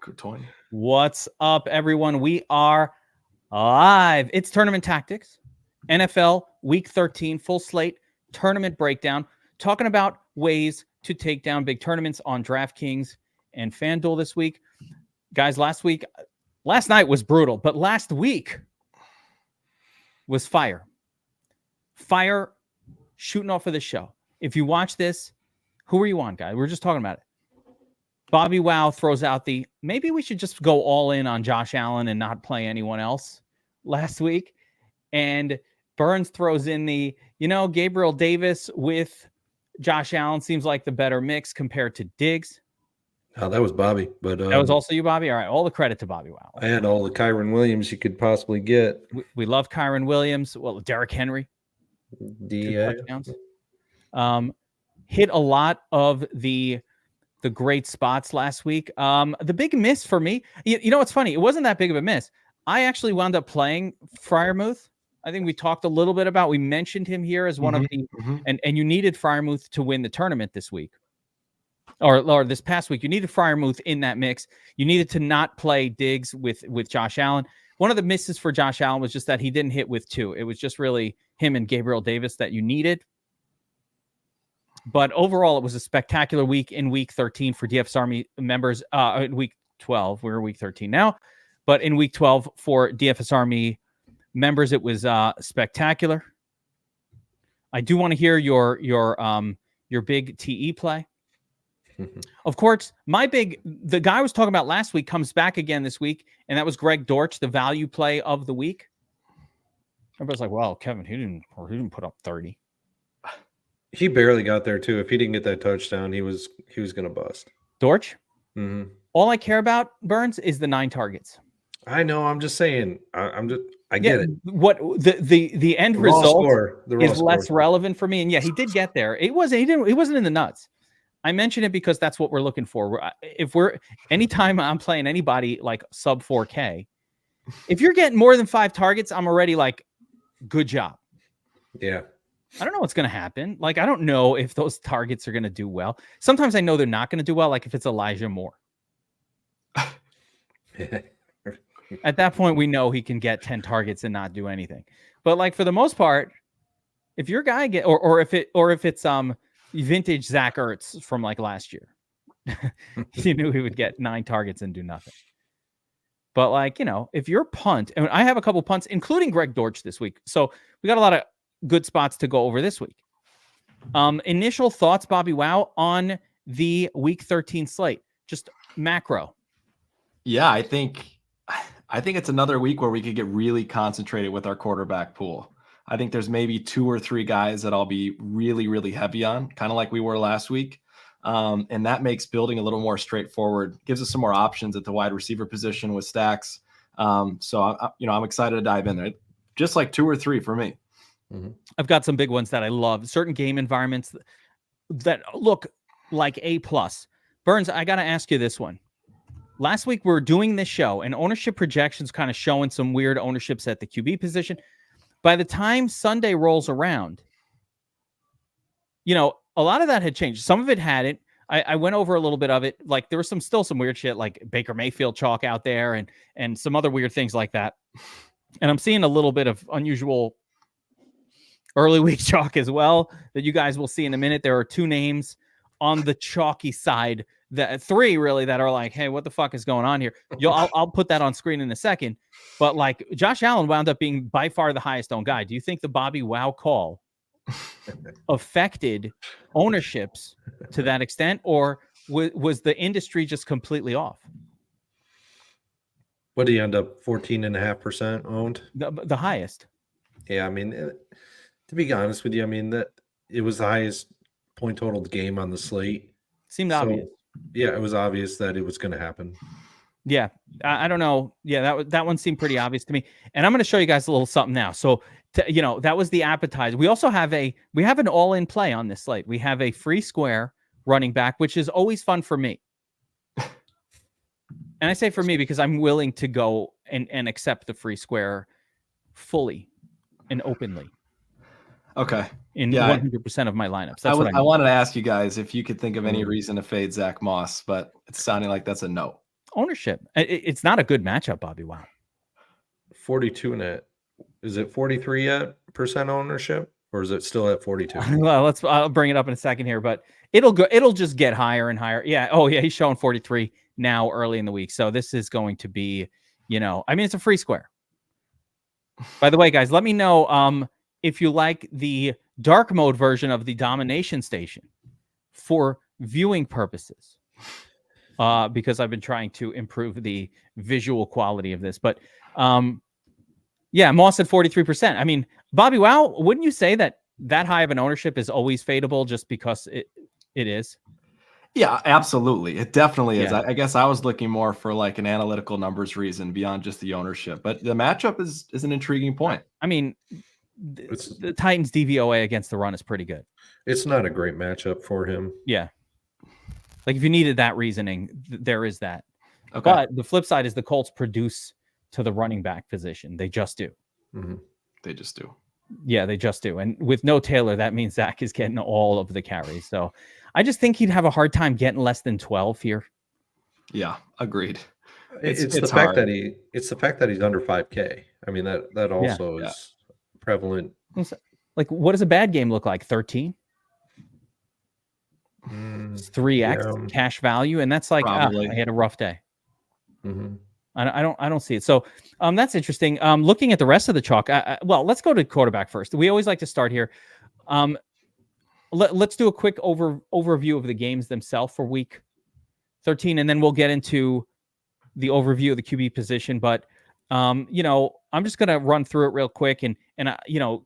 20. What's up, everyone? We are live. It's Tournament Tactics, NFL Week 13, full slate tournament breakdown, talking about ways to take down big tournaments on DraftKings and Fanduel this week. Guys, last night was brutal, but last week was fire. Fire shooting off of the show. If you watch this, who are you on, guys? We were just talking about it. BobbyWow throws out maybe we should just go all in on Josh Allen and not play anyone else last week. And Burns throws in Gabriel Davis with Josh Allen seems like the better mix compared to Diggs. Oh, that was Bobby. But that was also you, Bobby? All right. All the credit to BobbyWow. I had all the Kyron Williams you could possibly get. We love Kyron Williams. Well, Derrick Henry. Touchdowns. Hit a lot of the great spots last week. The big miss for me, you know what's funny? It wasn't that big of a miss. I actually wound up playing Freiermuth. I think we talked a little bit about, we mentioned him here as one of the, and you needed Freiermuth to win the tournament this week. Or this past week, you needed Freiermuth in that mix. You needed to not play Diggs with Josh Allen. One of the misses for Josh Allen was just that he didn't hit with two. It was just really him and Gabriel Davis that you needed. But overall, it was a spectacular week in Week 13 for DFS Army members. In Week 12, we're in Week 13 now. But in Week 12 for DFS Army members, it was spectacular. I do want to hear your big TE play. Of course, the guy I was talking about last week comes back again this week, and that was Greg Dortch, the value play of the week. Everybody's like, well, Kevin, he didn't put up 30. He barely got there too. If he didn't get that touchdown, he was going to bust. Dortch? All I care about, Burns, is the 9 targets. I know. I'm just saying. I get it. What the end result is less relevant for me. And yeah, he did get there. It wasn't in the nuts. I mention it because that's what we're looking for. Anytime I'm playing anybody like sub 4K, if you're getting more than 5 targets, I'm already like, good job. Yeah. I don't know what's going to happen. Like, I don't know if those targets are going to do well. Sometimes I know they're not going to do well, like if it's Elijah Moore. At that point, we know he can get 10 targets and not do anything. But like for the most part, if your guy or if it's vintage Zach Ertz from like last year, you knew he would get 9 targets and do nothing. But like, if your punt, and I have a couple punts, including Greg Dortch this week. So we got a lot of good spots to go over this week. Initial thoughts, BobbyWow, on the Week 13 slate. Just macro. Yeah, I think it's another week where we could get really concentrated with our quarterback pool. I think there's maybe 2 or 3 guys that I'll be really, really heavy on, kind of like we were last week. And that makes building a little more straightforward, gives us some more options at the wide receiver position with stacks. So I'm excited to dive in there. Just like 2 or 3 for me. I've got some big ones that I love. Certain game environments that look like A+. Burns, I got to ask you this one. Last week we were doing this show and ownership projections kind of showing some weird ownerships at the QB position. By the time Sunday rolls around, a lot of that had changed. Some of it hadn't. I went over a little bit of it. Like there was still some weird shit like Baker Mayfield chalk out there and some other weird things like that. And I'm seeing a little bit of unusual early week chalk as well that you guys will see in a minute. There are 2 names on the chalky side, 3 really, that are like, hey, what the fuck is going on here? I'll put that on screen in a second. But like Josh Allen wound up being by far the highest owned guy. Do you think the BobbyWow call affected ownerships to that extent, or was the industry just completely off? What did he end up 14.5% owned? The highest. Yeah, I mean, to be honest with you, I mean that it was the highest point total game on the slate. Seemed obvious. Yeah, it was obvious that it was going to happen. Yeah, I don't know. Yeah, that one seemed pretty obvious to me. And I'm going to show you guys a little something now. So, that was the appetizer. We also have an all-in play on this slate. We have a free square running back, which is always fun for me. And I say for me because I'm willing to go and accept the free square fully and openly. Okay. In 100% of my lineups. That's I wanted to ask you guys if you could think of any reason to fade Zach Moss, but it's sounding like that's a no. ownership. It's not a good matchup, Bobby. Wow. 42 and a, is it 43 yet percent ownership, or is it still at 42? Well, I'll bring it up in a second here, but it'll just get higher and higher. Yeah. Oh yeah. He's showing 43 now early in the week. So this is going to be, it's a free square. By the way, guys, let me know if you like the dark mode version of the Domination Station for viewing purposes, because I've been trying to improve the visual quality of this. But yeah, Moss at 43%. I mean, Bobby Wow, wouldn't you say that high of an ownership is always fadeable just because it is? Yeah, absolutely. It definitely is. Yeah. I guess I was looking more for like an analytical numbers reason beyond just the ownership, but the matchup is an intriguing point. I mean, the Titans DVOA against the run is pretty good. It's not a great matchup for him. Yeah. Like if you needed that reasoning, there is that. Okay. But the flip side is the Colts produce to the running back position. They just do. Mm-hmm. They just do. Yeah, they just do. And with no Taylor, that means Zach is getting all of the carries. So I just think he'd have a hard time getting less than 12 here. Yeah, agreed. It's the fact that he's under 5K. I mean, that also is prevalent. Like, what does a bad game look like? 13? 3x cash value, and that's like I had a rough day. Mm-hmm. I don't see it. So that's interesting. Looking at the rest of the chalk, well, let's go to quarterback first. We always like to start here. Let's do a quick overview of the games themselves for week 13, and then we'll get into the overview of the QB position. But I'm just gonna run through it real quick, and I'm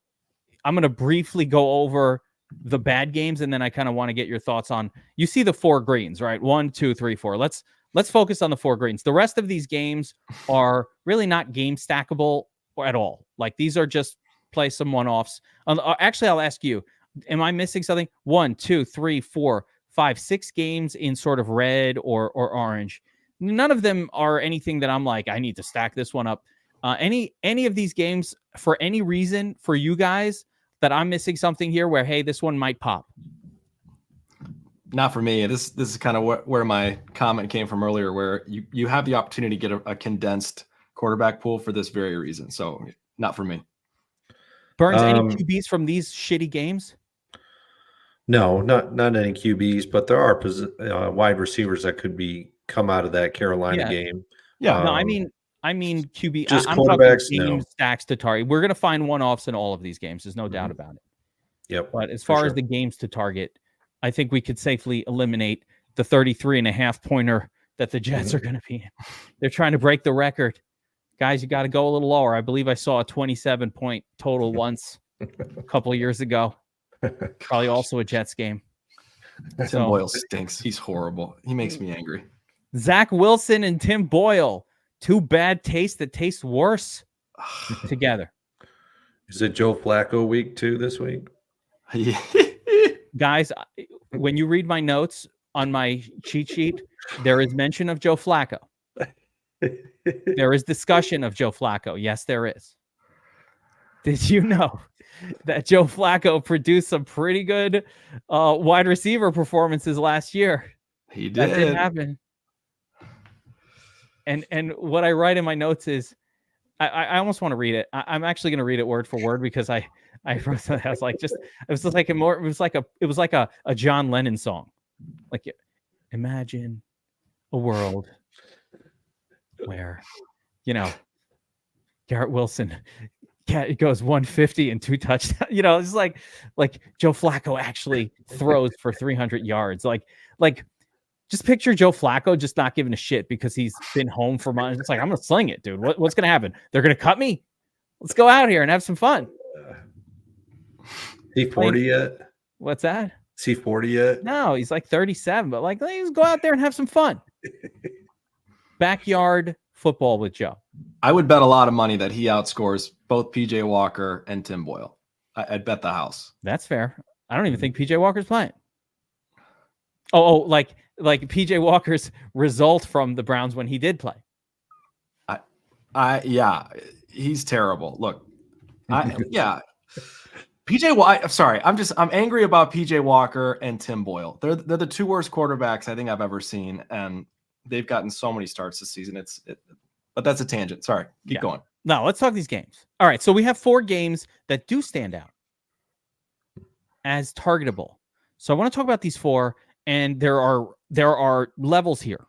gonna briefly go over the bad games, and then I kind of want to get your thoughts on. You see the 4 greens, right? 1, 2, 3, 4. Let's focus on the 4 greens. The rest of these games are really not game stackable at all. Like these are just play some one-offs. Actually, I'll ask you, am I missing something? 1, 2, 3, 4, 5, 6 games in sort of red or orange. None of them are anything that I'm like, I need to stack this one up. Any of these games, for any reason, for you guys, that I'm missing something here where, hey, this one might pop? Not for me. This is kind of where my comment came from earlier, where you have the opportunity to get a condensed quarterback pool for this very reason. So not for me. Burns, any QBs from these shitty games? No, not any QBs, but there are wide receivers that could come out of that Carolina game. Yeah, no, I mean QB. Just I'm quarterbacks. Talking game stacks to target. We're gonna find one-offs in all of these games. There's no doubt about it. Yep. But as far as the games to target, I think we could safely eliminate the 33.5 pointer that the Jets are going to be in. They're trying to break the record. Guys, you got to go a little lower. I believe I saw a 27-point total once a couple of years ago. Probably also a Jets game. Tim Boyle stinks. He's horrible. He makes me angry. Zach Wilson and Tim Boyle. 2 bad tastes that taste worse together. Is it Joe Flacco week 2 this week? Guys, when you read my notes on my cheat sheet, there is mention of Joe Flacco. There is discussion of Joe Flacco. Yes, there is. Did you know that Joe Flacco produced some pretty good wide receiver performances last year? He did. That didn't happen. And what I write in my notes is, I almost want to read it. I'm actually going to read it word for word because I was like a John Lennon song. Like, imagine a world where, Garrett Wilson goes 150 and 2 touchdowns. It's like Joe Flacco actually throws for 300 yards. Like just picture Joe Flacco just not giving a shit because he's been home for months. It's like, I'm going to sling it, dude. What's going to happen? They're going to cut me. Let's go out here and have some fun. Is he 40 yet? What's that? Is he 40 yet? No, he's like 37, but let's go out there and have some fun. Backyard football with Joe. I would bet a lot of money that he outscores both PJ Walker and Tim Boyle. I'd bet the house. That's fair. I don't even think PJ Walker's playing. Oh, like PJ Walker's result from the Browns when he did play. Yeah, he's terrible. Look, PJ. Sorry, I'm angry about PJ Walker and Tim Boyle. They're the 2 worst quarterbacks I think I've ever seen, and they've gotten so many starts this season. But that's a tangent. Sorry, keep going. Now let's talk these games. All right, so we have 4 games that do stand out as targetable. So I want to talk about these 4, and there are levels here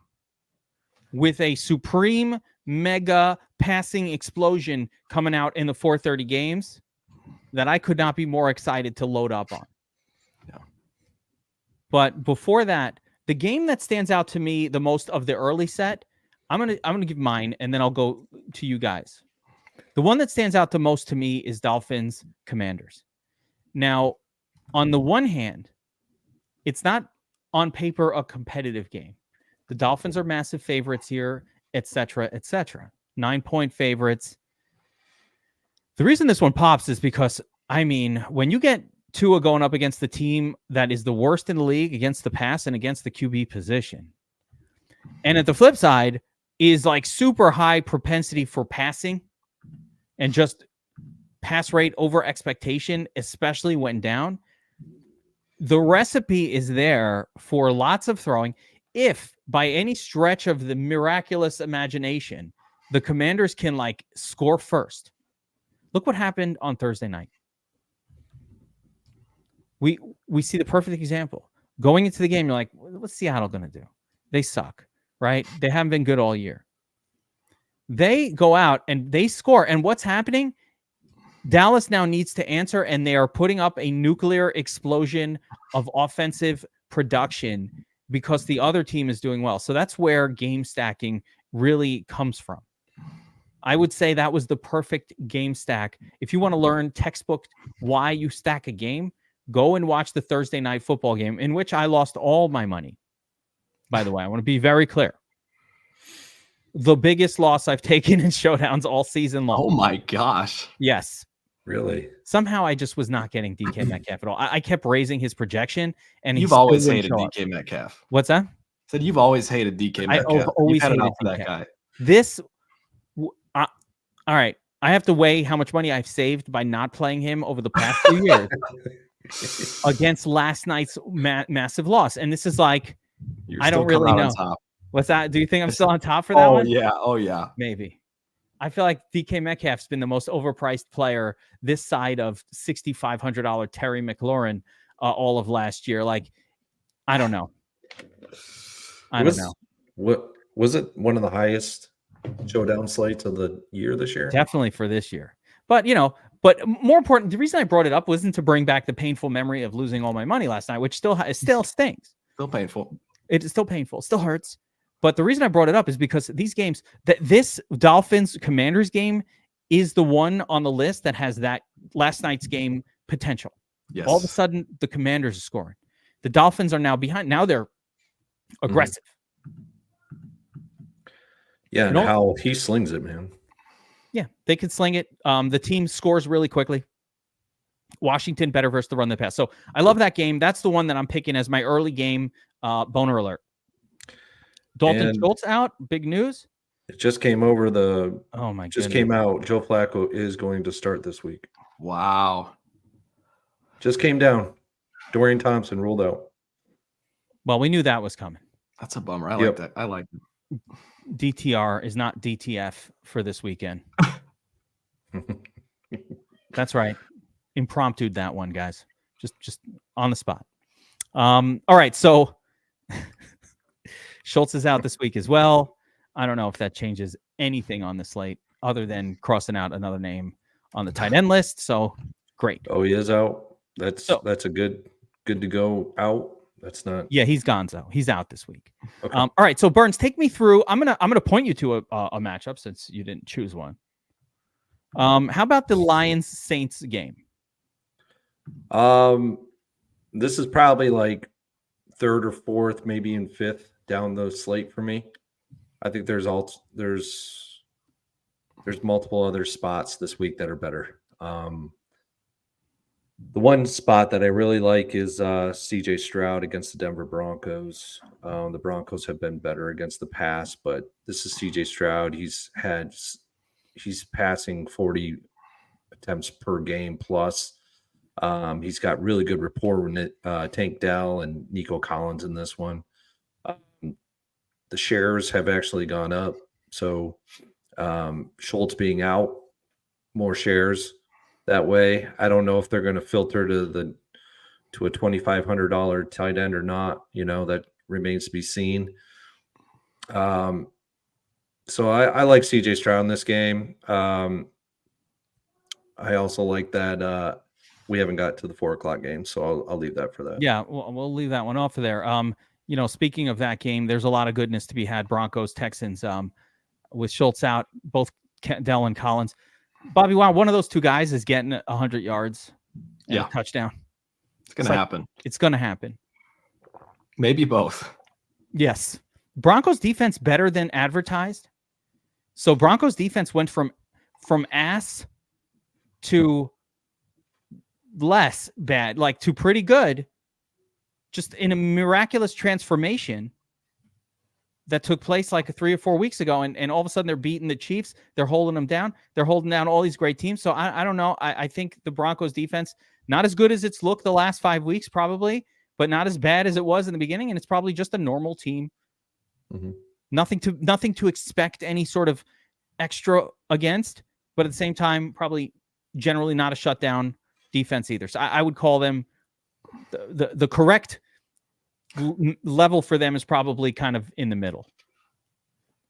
with a supreme mega passing explosion coming out in the 4:30 games that I could not be more excited to load up on. Yeah. But before that, the game that stands out to me the most of the early set, I'm gonna give mine, and then I'll go to you guys. The one that stands out the most to me is Dolphins Commanders. Now, on the one hand, it's not on paper a competitive game. The Dolphins are massive favorites here, etc., etc. 9-point favorites. The reason this one pops is because, I mean, when you get Tua going up against the team that is the worst in the league against the pass and against the QB position, and at the flip side is like super high propensity for passing and just pass rate over expectation, especially when down, the recipe is there for lots of throwing. If by any stretch of the miraculous imagination, the Commanders can like score first. Look what happened on Thursday night. We see the perfect example. Going into the game, you're like, what's Seattle going to do? They suck, right? They haven't been good all year. They go out and they score. And what's happening? Dallas now needs to answer, and they are putting up a nuclear explosion of offensive production because the other team is doing well. So that's where game stacking really comes from. I would say that was the perfect game stack. If you want to learn textbook why you stack a game, go and watch the Thursday night football game, in which I lost all my money. By the way, I want to be very clear. The biggest loss I've taken in showdowns all season long. Oh my gosh. Yes. Really? Somehow I just was not getting DK Metcalf at all. I kept raising his projection, and you've always hated DK Metcalf. What's that? Said you've always hated DK Metcalf. I've always hated it for that guy. All right. I have to weigh how much money I've saved by not playing him over the past few years against last night's massive loss. And this is like, I don't really know. What's that? Do you think I'm still on top for that one? Yeah. Oh, yeah. Maybe. I feel like DK Metcalf's been the most overpriced player this side of $6,500 Terry McLaurin all of last year. Like, I don't know. I don't know. What was it? One of the highest showdown slates of the year this year? Definitely for this year. But, more important, the reason I brought it up wasn't to bring back the painful memory of losing all my money last night, which still stings. Still painful. It's still painful. Still hurts. But the reason I brought it up is because these games, this Dolphins Commanders game is the one on the list that has that last night's game potential. Yes. All of a sudden, the Commanders are scoring. The Dolphins are now behind. Now they're aggressive. Yeah, and how he slings it, man. Yeah, they can sling it. The team scores really quickly. Washington better versus the run the pass. So I love that game. That's the one that I'm picking as my early game boner alert. Dalton Schultz out. Big news. It just came over the. Oh my! Just came out. Joe Flacco is going to start this week. Wow. Just came down. Dorian Thompson ruled out. Well, we knew that was coming. That's a bummer. I like that. I like it. DTR is not DTF for this weekend. That's right. Impromptu that one, guys. Just on the spot. All right, so Schultz is out this week as well. I don't know if that changes anything on the slate other than crossing out another name on the tight end list. So great. Oh, he is out. That's a good to go out. That's not. Yeah, he's gonzo. He's out this week. Okay. All right, so Burns, take me through. I'm gonna point you to a matchup since you didn't choose one. How about the Lions Saints game? This is probably like third or fourth, maybe in fifth down the slate for me. I think there's multiple other spots this week that are better. The one spot that I really like is CJ Stroud against the Denver Broncos. The Broncos have been better against the pass, but this is CJ Stroud. He's passing 40 attempts per game plus. He's got really good rapport with Tank Dell and Nico Collins in this one. the shares have actually gone up. So Schultz being out, more shares that way. I don't know if they're going to filter to a $2,500 tight end or not. That remains to be seen. So I like CJ Stroud in this game. I also like that we haven't got to the 4:00 game, so I'll leave that for that. Yeah, we'll leave that one off of there. Speaking of that game, there's a lot of goodness to be had. Broncos, Texans, with Schultz out, both Dell and Collins. BobbyWow, one of those two guys is getting 100 yards and a touchdown. It's going to happen. It's going to happen. Maybe both. Yes. Broncos defense better than advertised. So Broncos defense went from ass to less bad, like to pretty good, just in a miraculous transformation that took place like 3 or 4 weeks ago. And all of a sudden they're beating the Chiefs. They're holding them down. They're holding down all these great teams. So I don't know. I think the Broncos defense, not as good as it's looked the last 5 weeks, probably, but not as bad as it was in the beginning. And it's probably just a normal team. Mm-hmm. Nothing to expect any sort of extra against, but at the same time, probably generally not a shutdown defense either. So I would call them the correct level for them is probably kind of in the middle.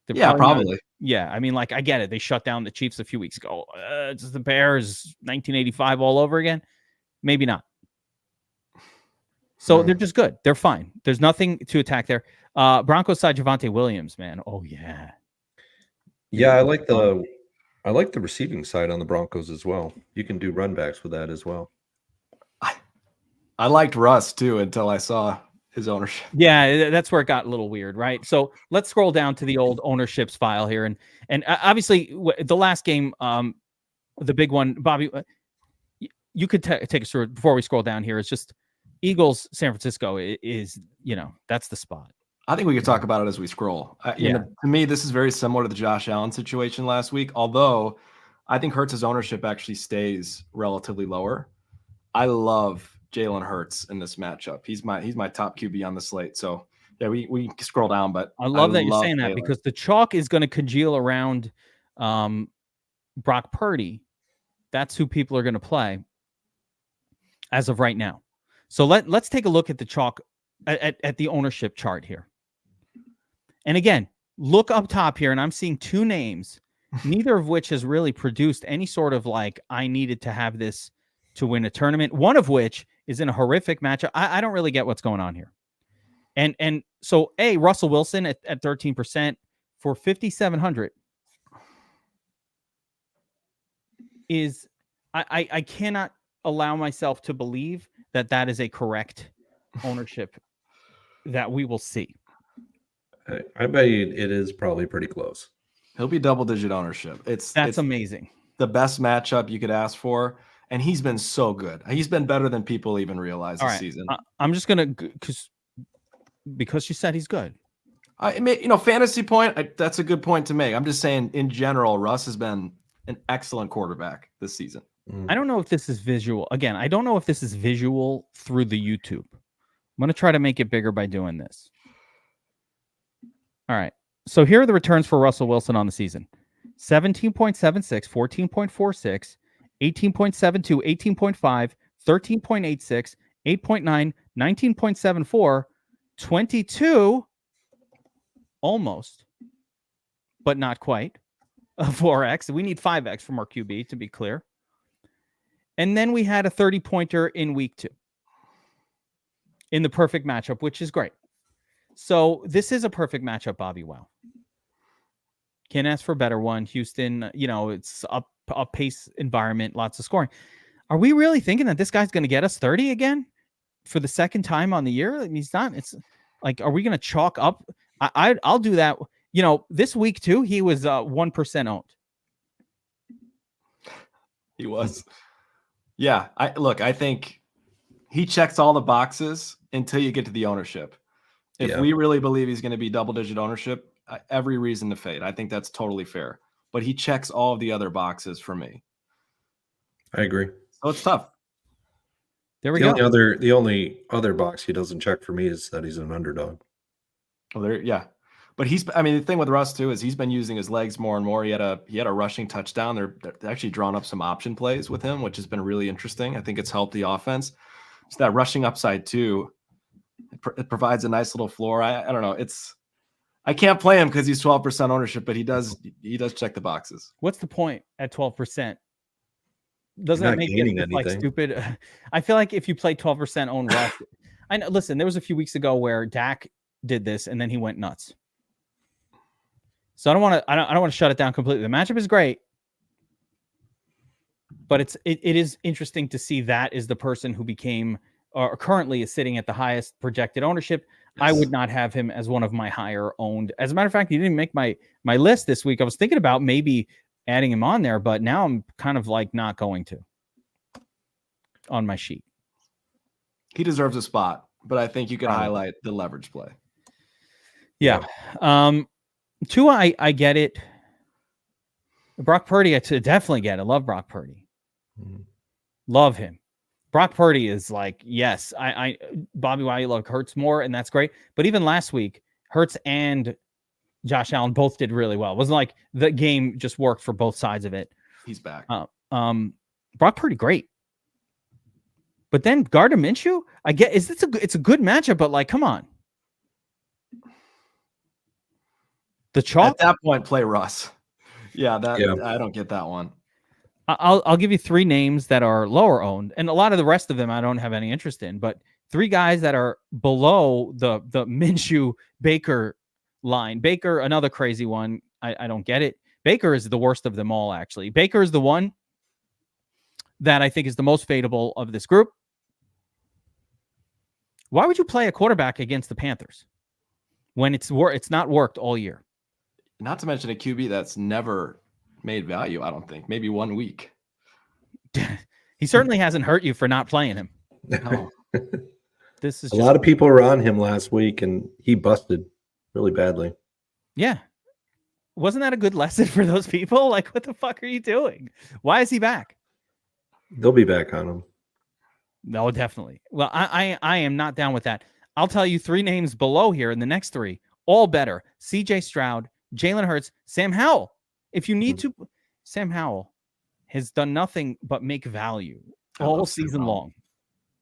Probably. Yeah, I mean, like, I get it. They shut down the Chiefs a few weeks ago. It's the Bears 1985 all over again. Maybe not. So they're just good. They're fine. There's nothing to attack there. Broncos side, Javonte Williams, man. Oh yeah. Yeah, I like the receiving side on the Broncos as well. You can do run backs with that as well. I liked Russ too until I saw his ownership. Yeah, that's where it got a little weird, right? So let's scroll down to the old ownerships file here, and obviously the last game, the big one, Bobby, you could take us through it before we scroll down here. It's just Eagles, San Francisco is that's the spot. I think we could talk about it as we scroll. To me, this is very similar to the Josh Allen situation last week, although I think Hurts' ownership actually stays relatively lower. I love Jalen Hurts in this matchup. He's my top QB on the slate. So yeah, we scroll down, but I love that you're saying that because the chalk is going to congeal around Brock Purdy. That's who people are going to play as of right now. So let's take a look at the chalk at the ownership chart here. And again, look up top here, and I'm seeing two names, neither of which has really produced any sort of like, I needed to have this to win a tournament. One of which is in a horrific matchup. I don't really get what's going on here. And so Russell Wilson at 13% for 5,700 is I cannot allow myself to believe that is a correct ownership that we will see. I bet you it is probably pretty close. He'll be double-digit ownership. It's amazing. The best matchup you could ask for, and he's been so good. He's been better than people even realize this season. I'm just gonna because you said he's good. Fantasy point. That's a good point to make. I'm just saying, in general, Russ has been an excellent quarterback this season. I don't know if this is visual. Again, I don't know if this is visual through the YouTube. I'm going to try to make it bigger by doing this. All right. So here are the returns for Russell Wilson on the season. 17.76, 14.46, 18.72, 18.5, 13.86, 8.9, 19.74, 22, almost, but not quite, 4x. We need 5x from our QB, to be clear. And then we had a 30-pointer in week 2 in the perfect matchup, which is great. So this is a perfect matchup, BobbyWow. Can't ask for a better one. Houston, it's up pace environment, lots of scoring. Are we really thinking that this guy's going to get us 30 again for the second time on the year? I mean, he's not. It's like, are we going to chalk up? I'll do that. This week too, he was 1% owned. He was. Yeah, I think he checks all the boxes until you get to the ownership. If we really believe he's going to be double-digit ownership, every reason to fade. I think that's totally fair. But he checks all of the other boxes for me. I agree. So it's tough. There we go. The only other box he doesn't check for me is that he's an underdog. Well, But I mean, the thing with Russ too is he's been using his legs more and more. He had a rushing touchdown. They're actually drawn up some option plays with him, which has been really interesting. I think it's helped the offense. So that rushing upside too, it provides a nice little floor. I don't know. I can't play him because he's 12% ownership, but he does check the boxes. What's the point at 12%? Doesn't that make it like stupid? I feel like if you play 12% own Russ, I know. Listen, there was a few weeks ago where Dak did this and then he went nuts. So I don't want to shut it down completely. The matchup is great, but it is interesting to see that is the person who became or currently is sitting at the highest projected ownership. Yes. I would not have him as one of my higher owned. As a matter of fact, he didn't make my list this week. I was thinking about maybe adding him on there, but now I'm kind of like not going to on my sheet. He deserves a spot, but I think you can highlight the leverage play. Yeah. Tua, I get it. Brock Purdy, I definitely get it. I love Brock Purdy. Love him. Brock Purdy is like, yes, Bobby Wow, you love Hurts more, and that's great. But even last week, Hurts and Josh Allen both did really well. It wasn't like the game just worked for both sides of it. He's back. Brock Purdy, great. But then Gardner Minshew, I get it's a good matchup, but like, come on. The chalk at that point, play Russ. Yeah, I don't get that one. I'll give you three names that are lower owned, and a lot of the rest of them I don't have any interest in. But three guys that are below the Minshew Baker line. Baker, another crazy one. I don't get it. Baker is the worst of them all. Actually, Baker is the one that I think is the most fadeable of this group. Why would you play a quarterback against the Panthers when it's not worked all year? Not to mention a QB that's never made value, I don't think. Maybe 1 week. He certainly hasn't hurt you for not playing him. No. This is a lot of people were on him last week, and he busted really badly. Yeah. Wasn't that a good lesson for those people? Like, what the fuck are you doing? Why is he back? They'll be back on him. No, definitely. Well, I am not down with that. I'll tell you three names below here in the next three, all better. CJ Stroud, Jalen Hurts, Sam Howell. If you need to, Sam Howell has done nothing but make value all season long.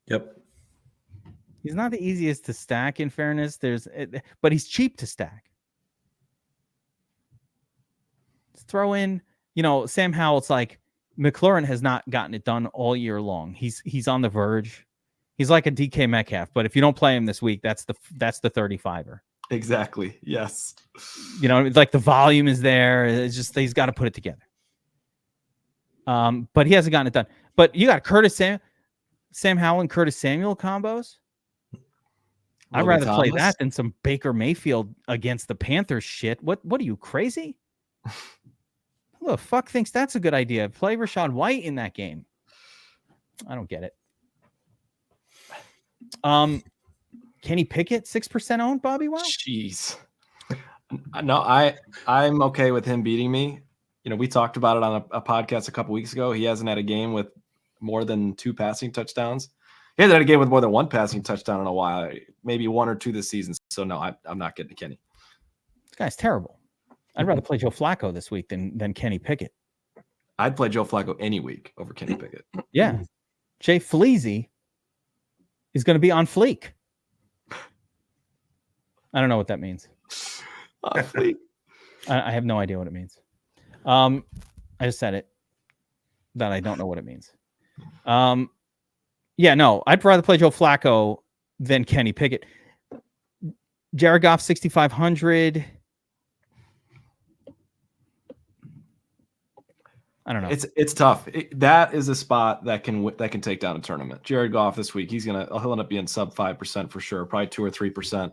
Yep. He's not the easiest to stack, in fairness. But he's cheap to stack. Let's throw in, Sam Howell. It's like McLaurin has not gotten it done all year long. He's on the verge. He's like a DK Metcalf, but if you don't play him this week, that's the 35er. Exactly. Yes. It's like the volume is there. It's just he's got to put it together. But he hasn't gotten it done. But you got Sam Howell and Curtis Samuel combos. I'd rather play that than some Baker Mayfield against the Panthers shit. What are you, crazy? Who the fuck thinks that's a good idea? Play Rachaad White in that game. I don't get it. Kenny Pickett, 6% owned, Bobby Wow? Jeez. No, I'm okay with him beating me. We talked about it on a podcast a couple weeks ago. He hasn't had a game with more than 2 passing touchdowns. He hasn't had a game with more than 1 passing touchdown in a while, maybe 1 or 2 this season. So no, I'm not getting Kenny. This guy's terrible. I'd rather play Joe Flacco this week than Kenny Pickett. I'd play Joe Flacco any week over Kenny Pickett. Yeah. Jay Fleazy is going to be on fleek. I don't know what that means. On fleek. I have no idea what it means. I just said it. That I don't know what it means. Yeah, no, I'd rather play Joe Flacco than Kenny Pickett. Jared Goff, 6,500. I don't know. It's tough. That is a spot that can take down a tournament. Jared Goff this week, he'll end up being sub 5% for sure, probably 2 or 3%.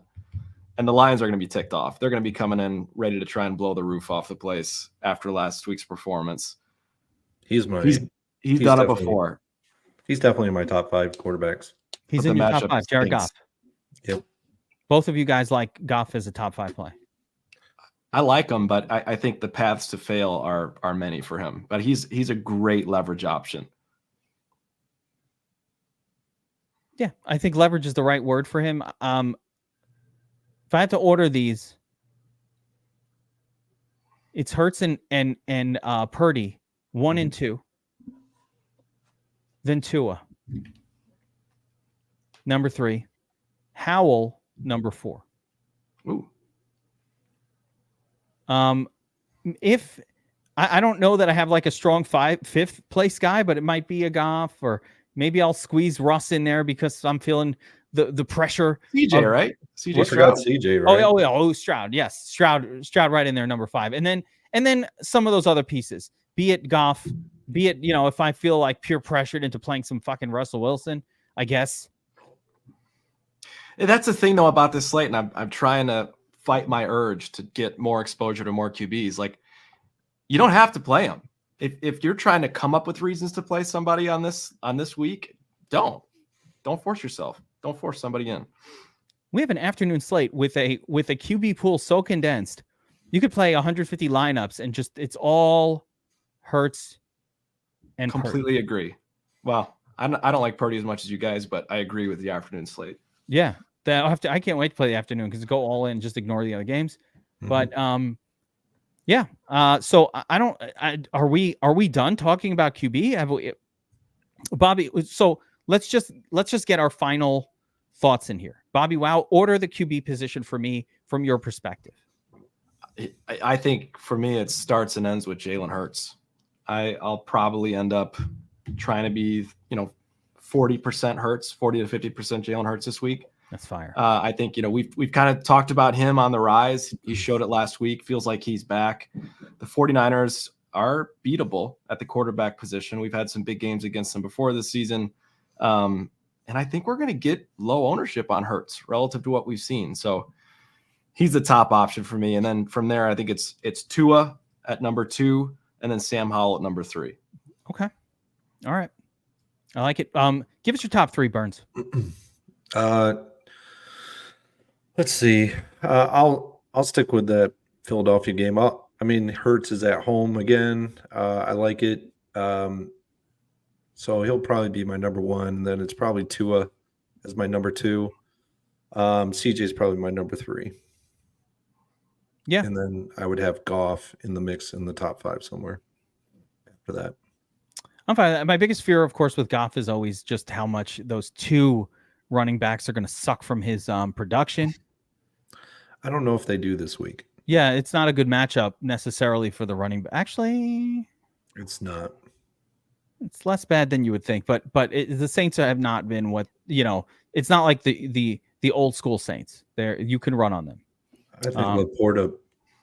And the Lions are going to be ticked off. They're going to be coming in ready to try and blow the roof off the place after last week's performance. He's done it before. He's definitely in my top 5 quarterbacks. He's in your top 5, Jared Goff. Yep. Both of you guys like Goff as a top 5 play. I like him, but I think the paths to fail are many for him. But he's a great leverage option. Yeah, I think leverage is the right word for him. If I had to order these, It's Hurts and Purdy 1 and 2. Then Tua, number 3. Howell, number 4. Ooh. If I don't know that I have like a strong 5th place guy, but it might be a Goff, or maybe I'll squeeze Russ in there because I'm feeling the pressure. CJ, right? CJ Stroud. Stroud. CJ, right? Oh, Stroud. Yes, Stroud right in there, number 5. And then some of those other pieces, be it Goff, be it, if I feel like peer pressured into playing some fucking Russell Wilson, I guess. That's the thing though about this slate, and I'm trying to fight my urge to get more exposure to more QBs. Like, you don't have to play them. If you're trying to come up with reasons to play somebody on this week, don't force yourself. Don't force somebody in. We have an afternoon slate with a QB pool so condensed. You could play 150 lineups and just it's all Hurts and completely Purdy. Agree. Well, I don't like Purdy as much as you guys, but I agree with the afternoon slate. Yeah, I can't wait to play the afternoon because go all in, just ignore the other games. Mhm. But yeah. So are we done talking about QB? Have we, Bobby? So let's just get our final thoughts in here. BobbyWow, order the QB position for me from your perspective. I think for me, it starts and ends with Jalen Hurts. I'll probably end up trying to be, 40% Hurts, 40 to 50% Jalen Hurts this week. That's fire. I think, we've kind of talked about him on the rise. He showed it last week. Feels like he's back. The 49ers are beatable at the quarterback position. We've had some big games against them before this season. And I think we're going to get low ownership on Hurts relative to what we've seen. So he's the top option for me. And then from there, I think it's Tua at number 2 and then Sam Howell at number 3. Okay. All right. I like it. Give us your top 3, Burns. Let's see. I'll stick with that Philadelphia game. Hurts is at home again. I like it. So he'll probably be my number 1. And then it's probably Tua as my number 2. CJ is probably my number 3. Yeah. And then I would have Goff in the mix in the top 5 somewhere after that. I'm fine. My biggest fear, of course, with Goff is always just how much those 2 running backs are going to suck from his production. I don't know if they do this week. Yeah, it's not a good matchup necessarily for the running back. Actually, it's not. It's less bad than you would think, but the Saints have not been what, it's not like the old school Saints. There, you can run on them. I think Laporta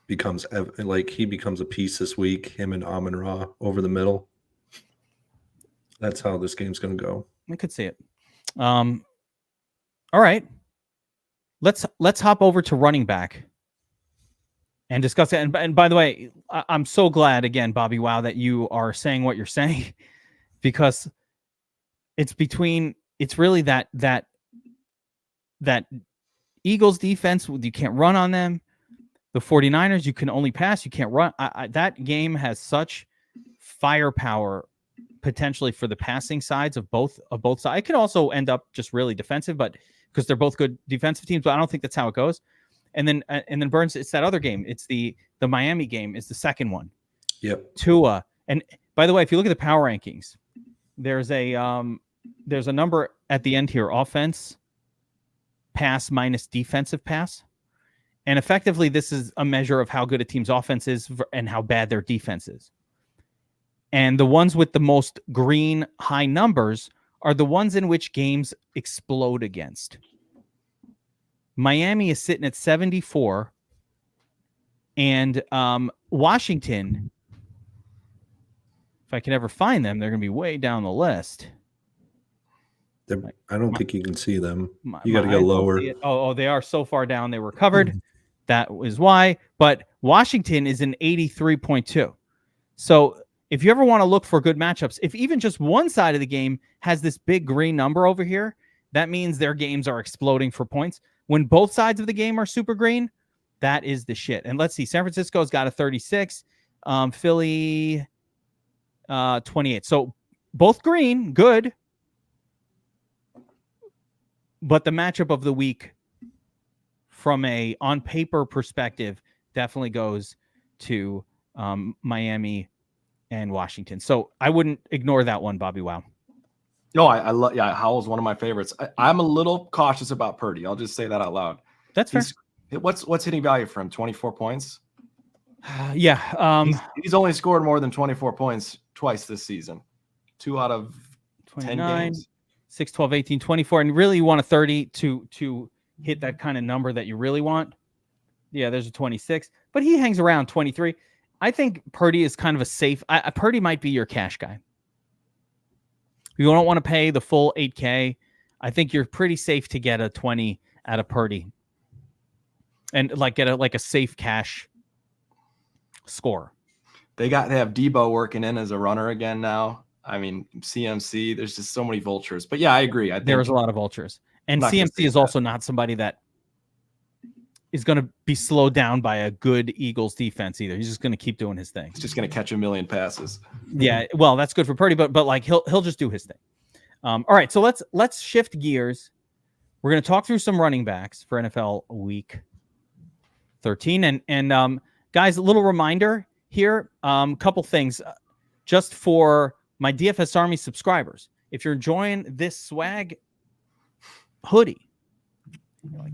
becomes a piece this week, him and Amon-Ra over the middle. That's how this game's going to go. I could see it. All right. Let's hop over to running back and discuss it. And by the way, I'm so glad again, BobbyWow, that you are saying what you're saying, because it's really that Eagles defense, you can't run on them. The 49ers, you can only pass, you can't run. That game has such firepower potentially for the passing sides of both sides. It could also end up just really defensive, but because they're both good defensive teams, but I don't think that's how it goes. And then Burns, it's that other game. It's the Miami game is the second one. Yep. Tua. And by the way, if you look at the power rankings, there's a number at the end here: offense pass minus defensive pass. And effectively, this is a measure of how good a team's offense is and how bad their defense is. And the ones with the most green high numbers are the ones in which games explode against. Miami is sitting at 74. And Washington, if I can ever find them, they're going to be way down the list. I don't think you can see them. You got to go lower. Oh, they are so far down. They were covered. That is why. But Washington is an 83.2. So if you ever want to look for good matchups, if even just one side of the game has this big green number over here, that means their games are exploding for points. When both sides of the game are super green, that is the shit. And let's see, San Francisco's got a 36, Philly 28. So both green, good. But the matchup of the week from a on paper perspective definitely goes to Miami and Washington. So I wouldn't ignore that one, BobbyWow. No, I love. Yeah, Howell's one of my favorites. I'm a little cautious about Purdy. I'll just say that out loud. That's fair. What's hitting value for him? 24 points. Yeah. He's only scored more than 24 points twice this season. 2 out of 10 games. 6, 12, 18, 24. And really you want a 30 to hit that kind of number that you really want. Yeah, there's a 26. But he hangs around 23. I think Purdy is kind of a safe. Purdy might be your cash guy. You don't want to pay the full 8K. I think you're pretty safe to get a 20 out of Purdy. And get a safe cash score. They have Debo working in as a runner again now. I mean, CMC, there's just so many vultures. But yeah, I agree. There's a lot of vultures. And CMC is also not somebody that is going to be slowed down by a good Eagles defense either. He's just going to keep doing his thing. He's just going to catch a million passes. Yeah, well, that's good for Purdy, but he'll just do his thing. All right, so let's shift gears. We're going to talk through some running backs for NFL Week 13, and guys, a little reminder here, couple things just for my DFS Army subscribers. If you're enjoying this swag hoodie,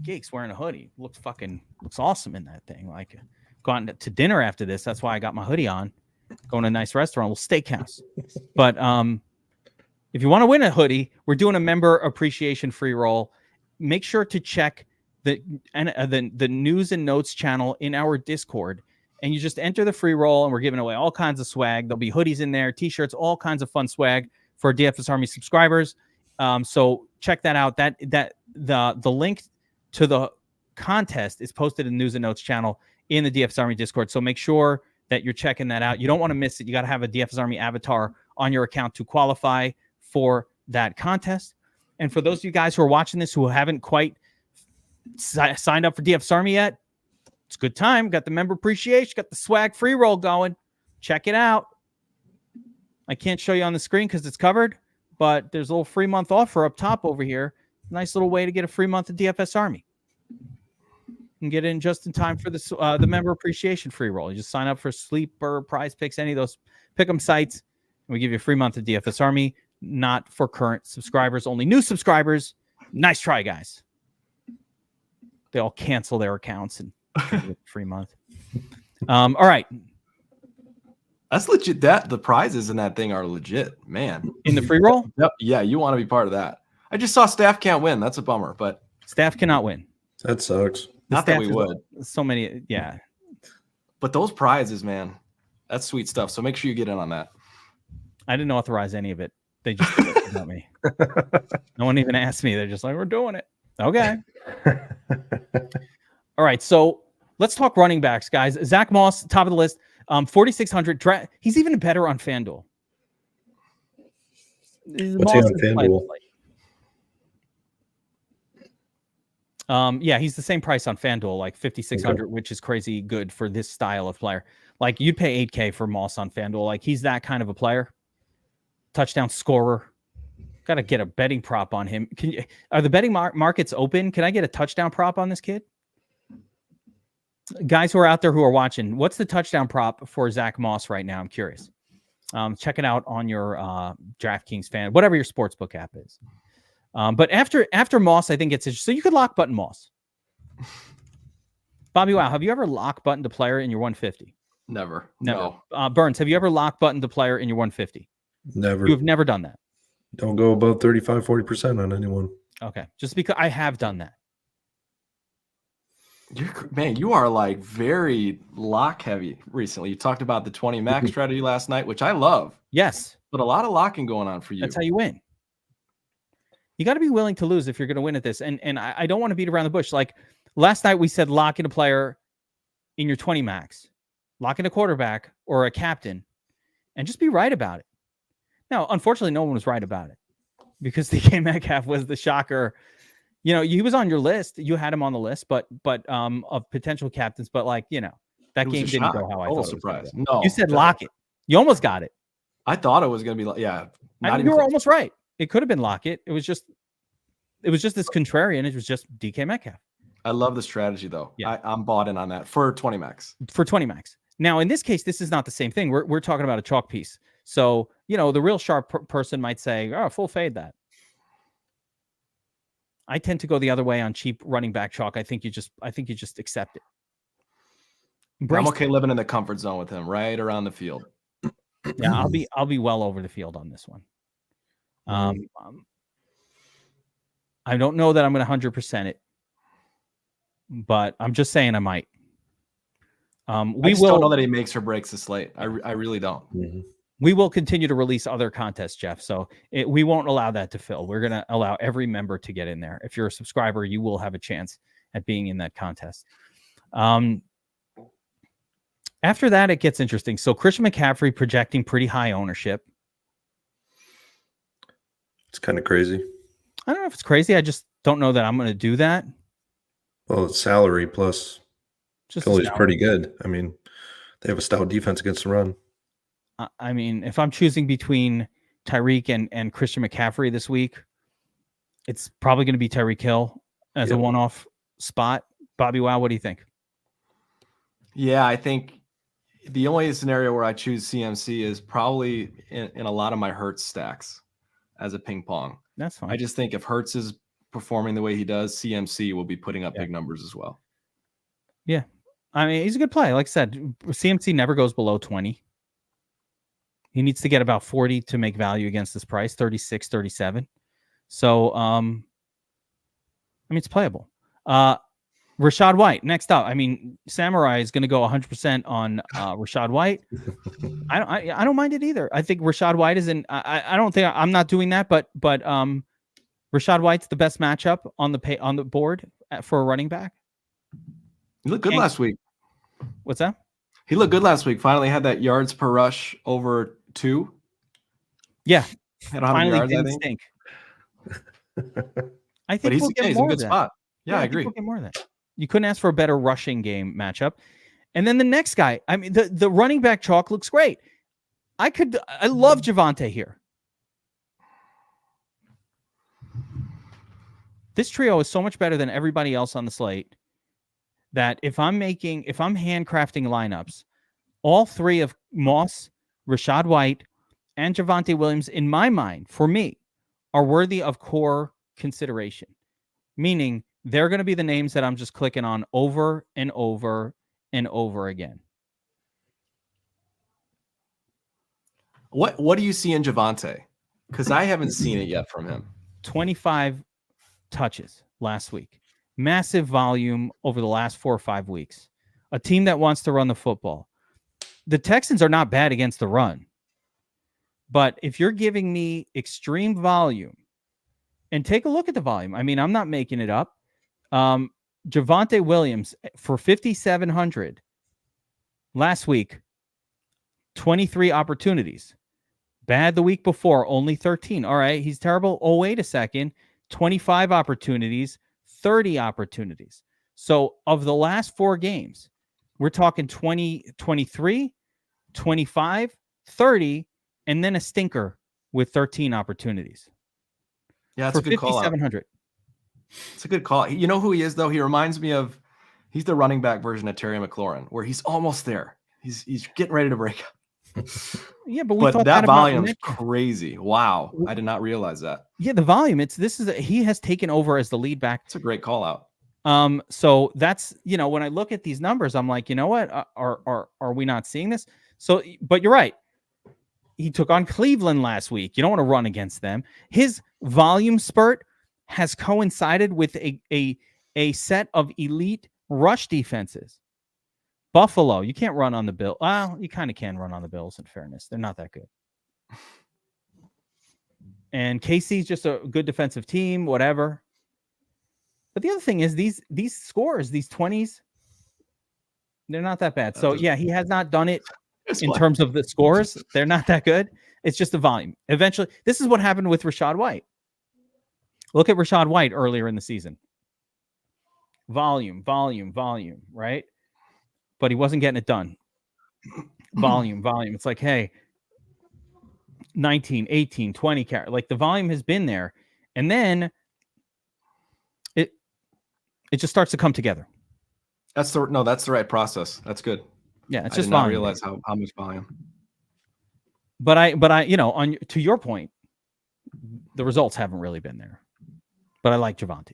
Geek's wearing a hoodie, looks awesome in that thing. Like, gone to dinner after this. That's why I got my hoodie on. Going to a nice restaurant, a little steakhouse. But if you want to win a hoodie, we're doing a member appreciation free roll. Make sure to check the news and notes channel in our Discord, and you just enter the free roll, and we're giving away all kinds of swag. There'll be hoodies in there, t-shirts, all kinds of fun swag for DFS Army subscribers. So check that out. The link to the contest is posted in the news and notes channel in the DFS Army Discord. So make sure that you're checking that out. You don't want to miss it. You got to have a DFS Army avatar on your account to qualify for that contest. And for those of you guys who are watching this who haven't quite signed up for DFS Army yet, it's a good time. Got the member appreciation, got the swag free roll going. Check it out. I can't show you on the screen because it's covered, but there's a little free month offer up top over here. Nice little way to get a free month of DFS Army. You can get in just in time for the member appreciation free roll. You just sign up for Sleeper, Prize Picks, any of those pick'em sites, and we give you a free month of DFS Army. Not for current subscribers, only new subscribers. Nice try, guys. They all cancel their accounts and free month. All right. That's legit. The prizes in that thing are legit, man. In the free roll? Yep. Yeah, you want to be part of that. I just saw staff can't win. That's a bummer, but staff cannot win. That sucks. Not that we would. So many, yeah. But those prizes, man, that's sweet stuff. So make sure you get in on that. I didn't authorize any of it. They just did it without me. No one even asked me. They're just like, we're doing it. Okay. All right. So let's talk running backs, guys. Zach Moss, top of the list, 4,600. He's even better on Fanduel. What's he on Fanduel? Yeah, he's the same price on Fanduel, like 5,600, which is crazy good for this style of player. Like, you'd pay $8K for Moss on Fanduel. Like, he's that kind of a player. Touchdown scorer. Got to get a betting prop on him. Are the betting markets open? Can I get a touchdown prop on this kid? Guys who are out there who are watching, what's the touchdown prop for Zach Moss right now? I'm curious. Check it out on your DraftKings fan, whatever your sportsbook app is. But after Moss, I think it's so you could lock button Moss. BobbyWow, have you ever lock buttoned a player in your 150? Never. No. Burns, have you ever lock buttoned a player in your 150? Never. You've never done that. Don't go above 35-40% on anyone. Okay. Just because I have done that. You are like very lock heavy recently. You talked about the 20 max strategy last night, which I love. Yes. But a lot of locking going on for you. That's how you win. You got to be willing to lose if you're going to win at this. And I don't want to beat around the bush. Like last night we said lock in a player in your 20 max. Lock in a quarterback or a captain and just be right about it. Now, unfortunately, no one was right about it because DK Metcalf was the shocker. You know, he was on your list. You had him on the list, but of potential captains. But like, you know, that game didn't go how I thought. Surprise! No, you said lock it. You almost got it. I thought it was going to be like, yeah. You were almost right. It could have been lock it. It was just this contrarian. It was just DK Metcalf. I love the strategy though. Yeah. I'm bought in on that for 20 max. For 20 max. Now, in this case, this is not the same thing. We're talking about a chalk piece. So, the real sharp person might say, oh, full fade that. I tend to go the other way on cheap running back chalk. I think you just accept it. I'm okay living in the comfort zone with him, right around the field. Yeah, I'll be well over the field on this one. I don't know that I'm going to 100% it, but I'm just saying I might. We just don't know that he makes or breaks the slate. I really don't. Mm-hmm. We will continue to release other contests, Jeff. So we won't allow that to fill. We're going to allow every member to get in there. If you're a subscriber, you will have a chance at being in that contest. After that, it gets interesting. So Christian McCaffrey projecting pretty high ownership. It's kind of crazy. I don't know if it's crazy. I just don't know that I'm going to do that. Well, it's salary plus Philly's pretty good. I mean, they have a stout defense against the run. I mean, if I'm choosing between Tyreek and Christian McCaffrey this week, it's probably going to be Tyreek Hill as a one-off spot. BobbyWow, what do you think? Yeah, I think the only scenario where I choose CMC is probably in a lot of my Hurts stacks as a ping pong. That's fine. I just think if Hurts is performing the way he does, CMC will be putting up big numbers as well. Yeah. I mean, he's a good play. Like I said, CMC never goes below 20. He needs to get about 40 to make value against this price, 36, 37. So, I mean, it's playable. Rachaad White, next up. I mean, Samurai is going to go 100% on Rachaad White. I don't mind it either. I think Rachaad White is in. I don't think I'm not doing that, but Rachaad White's the best matchup on the board for a running back. He looked good last week. What's that? He looked good last week. Finally had that yards per rush over 2. Yeah, finally yards, didn't stink. I think he's in a good spot. Yeah, I agree. We'll get more of that. You couldn't ask for a better rushing game matchup. And then the next guy, I mean, the running back chalk looks great. I love Javonte here. This trio is so much better than everybody else on the slate that if I'm handcrafting lineups, all three of Moss, Rachaad White, and Javonte Williams, in my mind, for me, are worthy of core consideration. Meaning they're going to be the names that I'm just clicking on over and over and over again. What do you see in Javonte? Because I haven't seen it yet from him. 25 touches last week. Massive volume over the last 4 or 5 weeks. A team that wants to run the football. The Texans are not bad against the run. But if you're giving me extreme volume, and take a look at the volume. I mean, I'm not making it up. Javonte Williams for 5,700 last week, 23 opportunities. Bad the week before, only 13. All right, he's terrible. Oh, wait a second. 25 opportunities, 30 opportunities. So of the last 4 games, we're talking 20, 23, 25, 30, and then a stinker with 13 opportunities. Yeah, that's a good call. 5,700. It's a good call. You know who he is, though? He reminds me of, he's the running back version of Terry McLaurin, where he's almost there. He's getting ready to break up. Yeah, but that volume is crazy. Wow, I did not realize that. Yeah, the volume. He has taken over as the lead back. It's a great call out. So that's, when I look at these numbers, I'm like, you know what? Are we not seeing this? So, but you're right. He took on Cleveland last week. You don't want to run against them. His volume spurt has coincided with a set of elite rush defenses. Buffalo, you can't run on the Bills. Well, you kind of can run on the Bills, in fairness. They're not that good. And KC's just a good defensive team, whatever. But the other thing is these scores, these 20s, they're not that bad. So, yeah, he has not done it in terms of the scores. They're not that good. It's just the volume. Eventually, this is what happened with Rachaad White. Look at Rachaad White earlier in the season. Volume, right? But he wasn't getting it done. Volume. It's like, hey, 19, 18, 20 carry. Like the volume has been there. And then it just starts to come together. That's the right process. That's good. Yeah, it's I just did not volume. realize how much volume. But I, to your point, the results haven't really been there. But I like Javonte.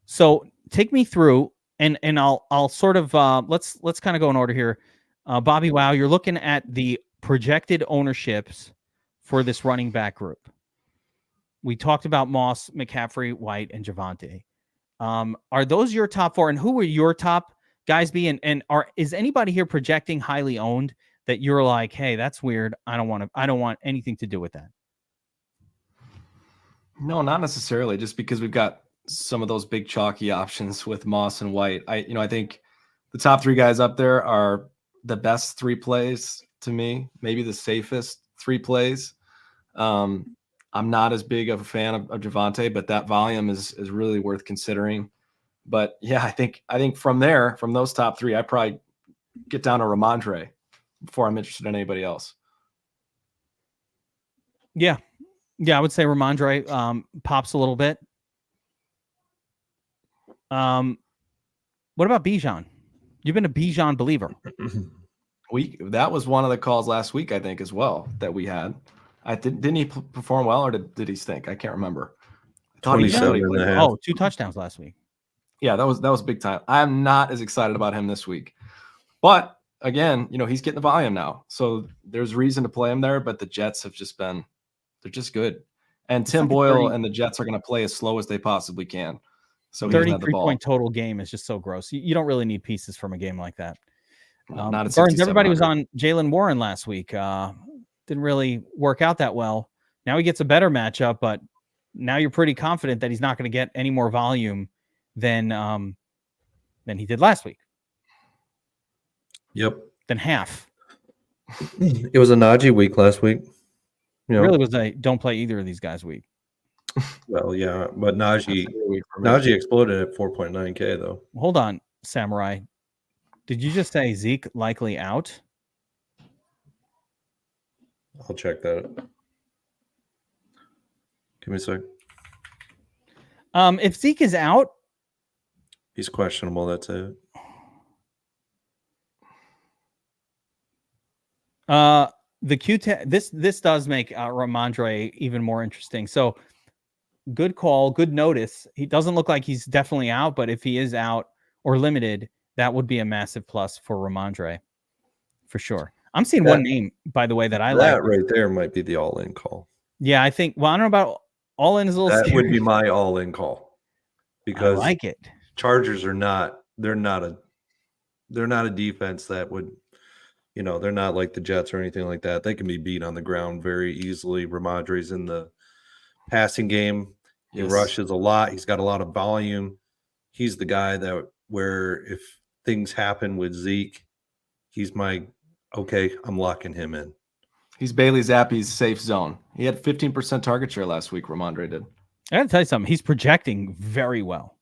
So take me through, and I'll sort of let's kind of go in order here. BobbyWow, you're looking at the projected ownerships for this running back group. We talked about Moss, McCaffrey, White, and Javonte. Are those your top 4? And who were your top guys be? And is anybody here projecting highly owned that you're like, hey, that's weird. I don't want anything to do with that. No, not necessarily. Just because we've got some of those big chalky options with Moss and White. I think the top 3 guys up there are the best 3 plays to me, maybe the safest 3 plays. I'm not as big of a fan of Javonte, but that volume is really worth considering. But yeah, I think from those top 3, I probably get down to Ramondre before I'm interested in anybody else. Yeah, I would say Ramondre pops a little bit. What about Bijan? You've been a Bijan believer. That was one of the calls last week, I think, as well, that we had. Didn't he perform well, or did he stink? I can't remember. I thought he 2 touchdowns last week. Yeah, that was big time. I'm not as excited about him this week, but again, he's getting the volume now, so there's reason to play him there. But the Jets have they're just good, and Tim Boyle and the Jets are going to play as slow as they possibly can. So 33-point total game is just so gross. You don't really need pieces from a game like that. Not at Burns, everybody was on Jalen Warren last week. Didn't really work out that well. Now he gets a better matchup, but now you're pretty confident that he's not going to get any more volume than he did last week. Yep. Than half. It was a Najee week last week. It really was a don't play either of these guys week. Well, yeah, but Najee exploded at 4.9K though. Hold on, Samurai. Did you just say Zeke likely out? I'll check that. Give me a sec. If Zeke is out, he's questionable. That's it. The this does make Ramondre even more interesting. So good call, good notice. He doesn't look like he's definitely out, but if he is out or limited, that would be a massive plus for Ramondre for sure. I'm seeing one name, by the way, that I like. That right there might be the all-in call. Yeah, I think. Well, I don't know about all-in is a little. That would be my all-in call because I like it. Chargers are not. They're not a defense that would. They're not like the Jets or anything like that. They can be beat on the ground very easily. Ramondre's in the passing game. He rushes a lot. He's got a lot of volume. He's the guy that where if things happen with Zeke, he's I'm locking him in. He's Bailey Zappi's safe zone. He had 15% target share last week, Ramondre did. I got to tell you something. He's projecting very well.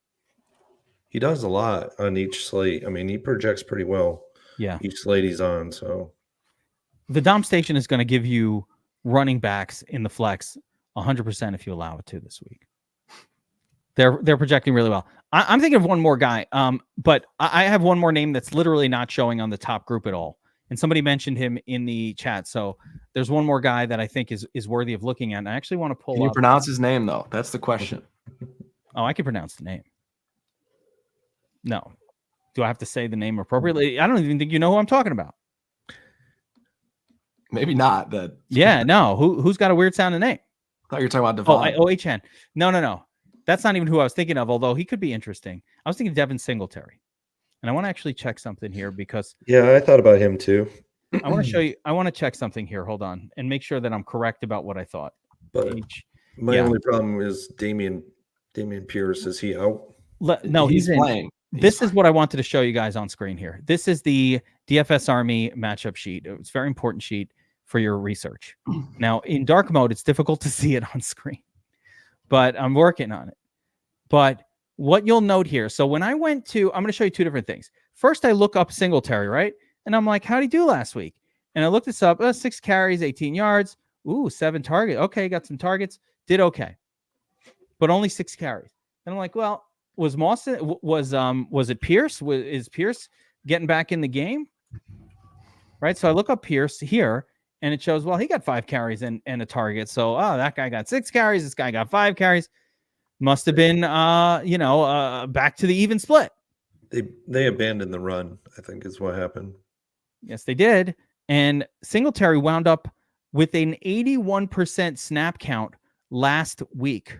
He does a lot on each slate. I mean, he projects pretty well. Yeah. Each slate he's on. So the Dom Station is going to give you running backs in the flex 100% if you allow it to this week. They're projecting really well. I'm thinking of one more guy, but I have one more name that's literally not showing on the top group at all. And somebody mentioned him in the chat. So there's one more guy that I think is worthy of looking at. And I actually want to pull up. Can you pronounce his name, though? That's the question. Oh, I can pronounce the name. No. Do I have to say the name appropriately? I don't even think you know who I'm talking about. Maybe not. That. Yeah, no. Who's got a weird sounding name? I thought you were talking about Devon. Oh, OHN. No. That's not even who I was thinking of, although he could be interesting. I was thinking Devin Singletary. And I want to actually check something here because I thought about him too. I want to show you. I want to check something here. Hold on, and make sure that I'm correct about what I thought. But my only problem is Damian Pierce. Is he out? No, he's playing. This is what I wanted to show you guys on screen here. This is the DFS Army matchup sheet. It's a very important sheet for your research. Now, in dark mode, it's difficult to see it on screen, but I'm working on it. But what you'll note here, so when I went to, I'm going to show you two different things. First, I look up Singletary, right? And I'm like, how'd he do last week? And I looked this up, 6 carries, 18 yards. Ooh, 7 targets. Okay, got some targets. Did okay. But only 6 carries. And I'm like, well, was Moss, was it Pierce? Is Pierce getting back in the game, right? So I look up Pierce here, and it shows, well, he got 5 carries and a target. So, that guy got 6 carries. This guy got 5 carries. Must have been, back to the even split. They abandoned the run, I think is what happened. Yes, they did. And Singletary wound up with an 81% snap count last week,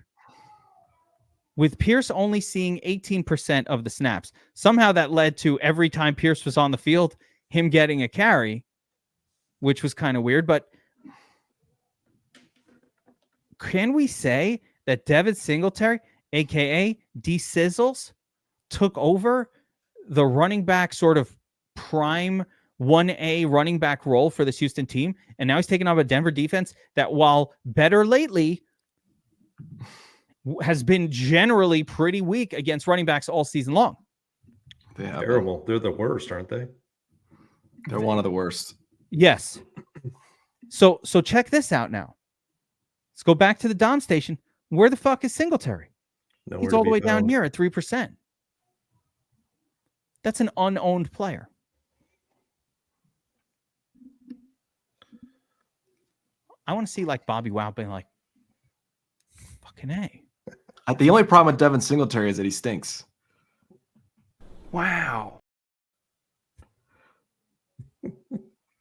with Pierce only seeing 18% of the snaps. Somehow that led to every time Pierce was on the field, him getting a carry, which was kind of weird. But can we say that Devin Singletary, a.k.a. D-Sizzles, took over the running back sort of prime 1A running back role for this Houston team, and now he's taking on a Denver defense that, while better lately, has been generally pretty weak against running backs all season long. Terrible. They're the worst, aren't they? They're one of the worst. Yes. So check this out now. Let's go back to the Dom station. Where the fuck is Singletary? He's all the way down here at 3%. That's an unowned player. I want to see like BobbyWow being like, fucking A. The only problem with Devin Singletary is that he stinks. Wow.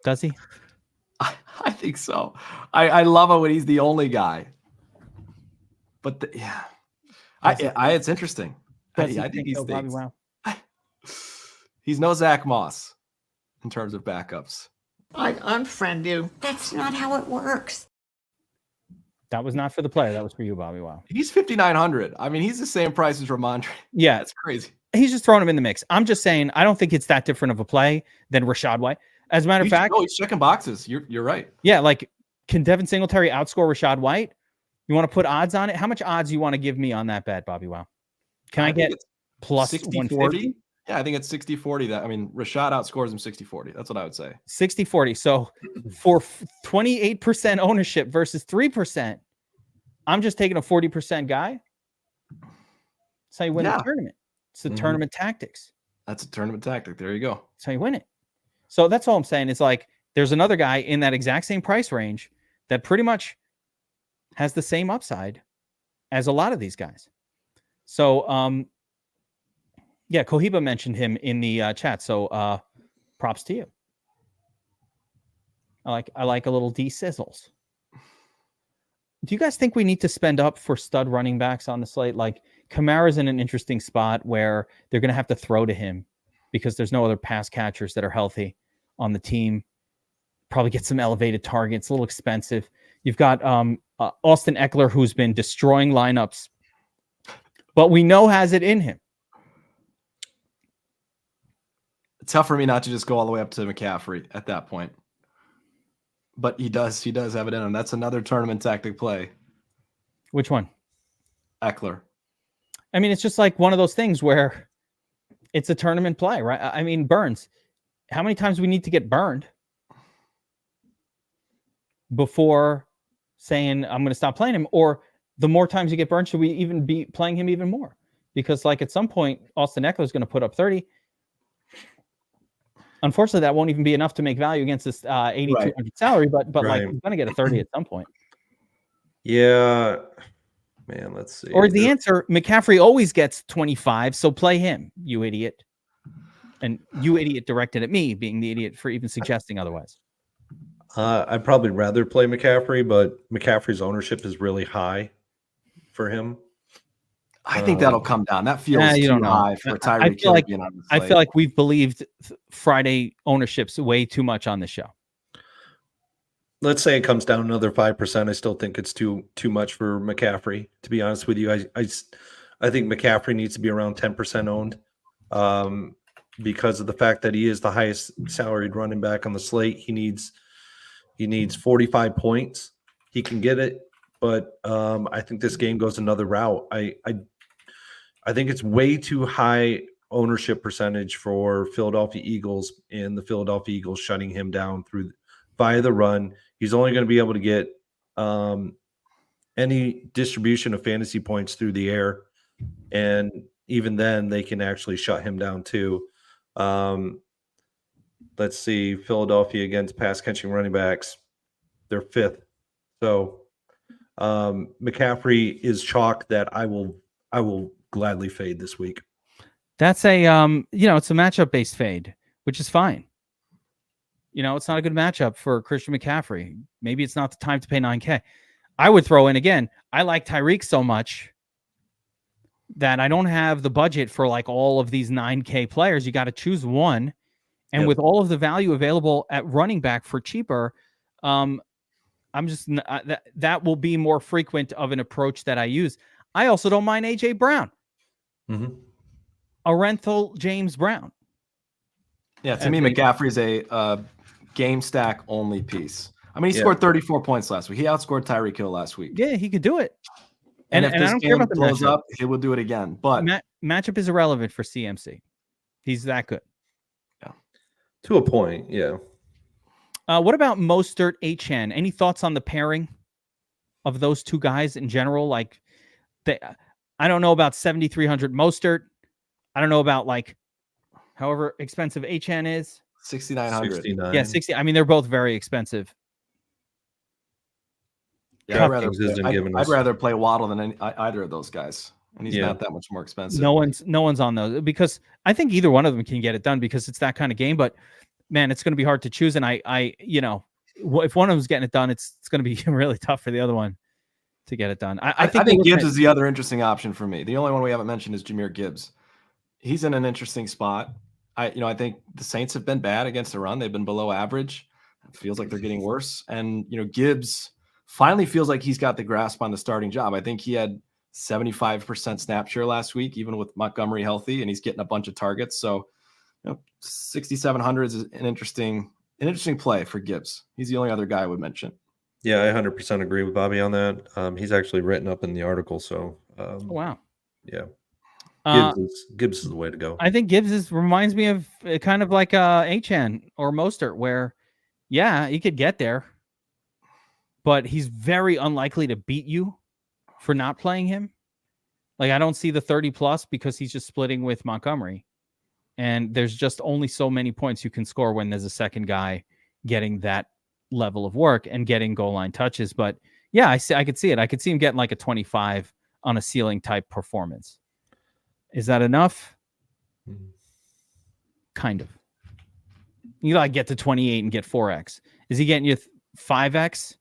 Does he? I think so. I love it when he's the only guy. But it's interesting. I think he stinks. BobbyWow? He's no Zach Moss in terms of backups. I'd unfriend you. That's not how it works. That was not for the player. That was for you, BobbyWow. He's 5,900. I mean, he's the same price as Ramondre. Yeah. That's crazy. He's just throwing him in the mix. I'm just saying, I don't think it's that different of a play than Rashad White. As a matter of fact, he's checking boxes. You're right. Yeah, like, can Devin Singletary outscore Rashad White? You want to put odds on it? How much odds do you want to give me on that bet, BobbyWow? Can I get plus 60-40? Yeah, I think it's 60-40. Rashad outscores him 60-40. That's what I would say. 60-40. So for 28% ownership versus 3%, I'm just taking a 40% guy. That's how you win the tournament. It's the tournament tactics. That's a tournament tactic. There you go. That's how you win it. So that's all I'm saying. It's like there's another guy in that exact same price range that pretty much has the same upside as a lot of these guys. So, yeah, Cohiba mentioned him in the chat. So props to you. I like a little D-Sizzles. Do you guys think we need to spend up for stud running backs on the slate? Like, Kamara's in an interesting spot where they're going to have to throw to him because there's no other pass catchers that are healthy on the team. Probably get some elevated targets, a little expensive. You've got Austin Eckler, who's been destroying lineups, but we know has it in him. It's tough for me not to just go all the way up to McCaffrey at that point. But he does have it in him. That's another tournament tactic play. Which one? Eckler. I mean, it's just like one of those things where it's a tournament play, right? I mean, Burns. How many times do we need to get burned before saying I'm going to stop playing him? Or the more times you get burned, should we even be playing him even more? Because like at some point, Austin Eckler is going to put up 30. Unfortunately, that won't even be enough to make value against this 8,200 salary, but like he's going to get a 30 at some point. Yeah, man, let's see. Or is the answer McCaffrey always gets 25, so play him, you idiot. And you idiot directed at me, being the idiot for even suggesting otherwise. I'd probably rather play McCaffrey, but McCaffrey's ownership is really high for him. I think that'll come down. That feels too high for Tyreek Hill being on the slate. I feel like we've believed Friday ownerships way too much on the show. Let's say it comes down another 5%. I still think it's too much for McCaffrey. To be honest with you, I think McCaffrey needs to be around 10% owned because of the fact that he is the highest salaried running back on the slate. He needs 45 points. He can get it, but I think this game goes another route. I think it's way too high ownership percentage for Philadelphia Eagles, and the Philadelphia Eagles shutting him down via the run. He's only going to be able to get any distribution of fantasy points through the air, and even then they can actually shut him down too. let's see, Philadelphia against pass catching running backs. They're 5th. So McCaffrey is chalk that I will gladly fade this week. That's a it's a matchup based fade, which is fine. It's not a good matchup for Christian McCaffrey. Maybe it's not the time to pay $9K. I would throw in again. I like Tyreek so much that I don't have the budget for like all of these $9K players. You got to choose one. And with all of the value available at running back for cheaper, I'm just that will be more frequent of an approach that I use. I also don't mind AJ Brown, Arenthal James Brown. Yeah, to me, McCaffrey's a game stack only piece. I mean, he scored 34 points last week. He outscored Tyreek Hill last week. Yeah, he could do it. And if this game blows up, he will do it again. But matchup is irrelevant for CMC. He's that good. Yeah, to a point. Yeah. What about Mostert, HN? Any thoughts on the pairing of those two guys in general? Like, I don't know about 7,300 Mostert. I don't know about like however expensive HN is. 6,900. Yeah, 60. I mean, they're both very expensive. Yeah, I'd rather play Waddle than either of those guys, and he's not that much more expensive. No one's on those because I think either one of them can get it done because it's that kind of game. But man, it's going to be hard to choose. And if one of them's getting it done, it's going to be really tough for the other one to get it done. I think Gibbs is the other interesting option for me. The only one we haven't mentioned is Jahmyr Gibbs. He's in an interesting spot. I think the Saints have been bad against the run. They've been below average. It feels like they're getting worse. And, Gibbs finally feels like he's got the grasp on the starting job. I think he had 75% snap share last week, even with Montgomery healthy, and he's getting a bunch of targets. So, 6,700 is an interesting play for Gibbs. He's the only other guy I would mention. Yeah, I 100% agree with Bobby on that. He's actually written up in the article. So, wow. Yeah. Gibbs is the way to go. I think Gibbs reminds me of kind of like HN or Mostert, where, yeah, he could get there, but he's very unlikely to beat you for not playing him. Like, I don't see the 30 plus because he's just splitting with Montgomery. And there's just only so many points you can score when there's a second guy getting that level of work and getting goal line touches. But yeah, I could see it. I could see him getting like a 25 on a ceiling type performance. Is that enough? Kind of. You gotta get to 28 and get 4x. Is he getting you 5x?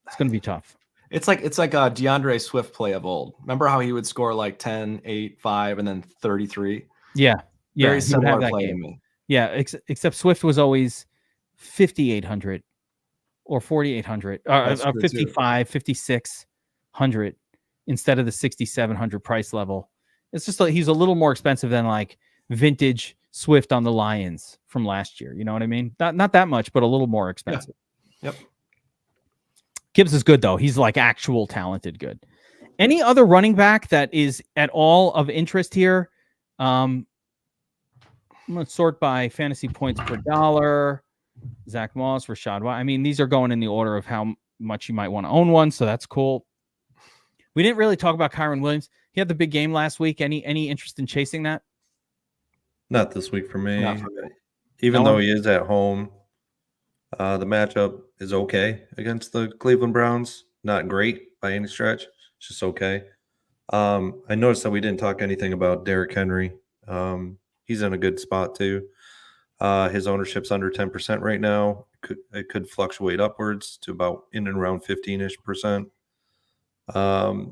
It's gonna be tough. It's like a DeAndre Swift play of old. Remember how he would score like 10, 8, 5, and then 33? Yeah. Very similar play to me. Yeah, except Swift was always 5,800 or 4,800 or 55, 5,600 instead of the 6,700 price level. It's just like he's a little more expensive than like vintage Swift on the Lions from last year. You know what I mean? Not that much, but a little more expensive. Yeah. Yep. Gibbs is good though. He's like actual talented good. Any other running back that is at all of interest here? I'm going to sort by fantasy points per dollar. Zach Moss, Rashad White. I mean, these are going in the order of how much you might want to own one, so that's cool. We didn't really talk about Kyron Williams. He had the big game last week. Any interest in chasing that? Not this week for me. Even though he is at home, the matchup is okay against the Cleveland Browns. Not great by any stretch. It's just okay. I noticed that we didn't talk anything about Derrick Henry. He's in a good spot too. His ownership's under 10% right now. It could fluctuate upwards to about in and around 15-ish%.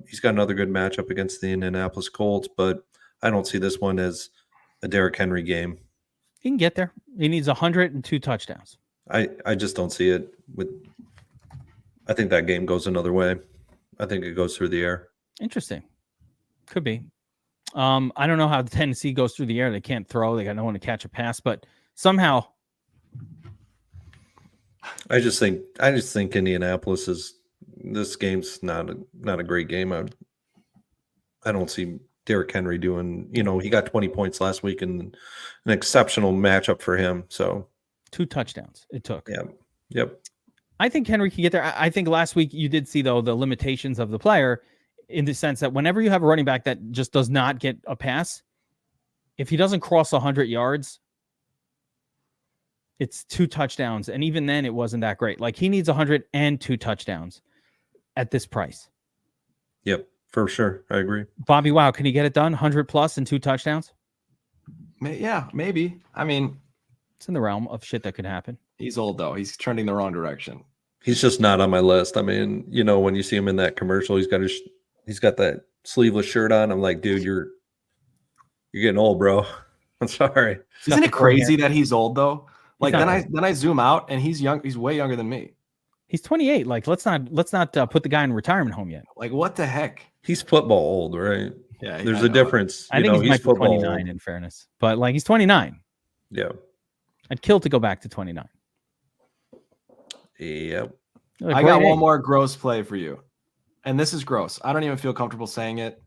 He's got another good matchup against the Indianapolis Colts, but I don't see this one as a Derrick Henry game. He can get there. He needs 102 touchdowns. I just don't see it. I think that game goes another way. I think it goes through the air. Interesting. Could be. I don't know how the Tennessee goes through the air. They can't throw. They got no one to catch a pass, but somehow. I just think Indianapolis is. This game's not a great game. I don't see Derrick Henry doing. He got 20 points last week and an exceptional matchup for him. So 2 touchdowns it took. Yeah. Yep. I think Henry can get there. I think last week you did see though the limitations of the player in the sense that whenever you have a running back that just does not get a pass, if he doesn't cross 100 yards, It's 2 touchdowns. And even then, it wasn't that great. Like, he needs 102 touchdowns at this price. Yep, for sure. I agree. BobbyWow, can he get it done? 100 plus and 2 touchdowns? Yeah, maybe. I mean, it's in the realm of shit that could happen. He's old, though. He's trending the wrong direction. He's just not on my list. I mean, you know, when you see him in that commercial, he's got that sleeveless shirt on. I'm like, dude, you're getting old, bro. I'm sorry. Isn't it crazy that he's old though? Like then not. I zoom out and he's young. He's way younger than me. He's 28. Like, let's not put the guy in retirement home yet. Like, what the heck? He's football old, right? Yeah, there's a difference. I think he's football 29 old. in fairness, but like, he's 29. Yeah, I'd kill to go back to 29. Yep. I got one more gross play for you, and this is gross. I don't even feel comfortable saying it.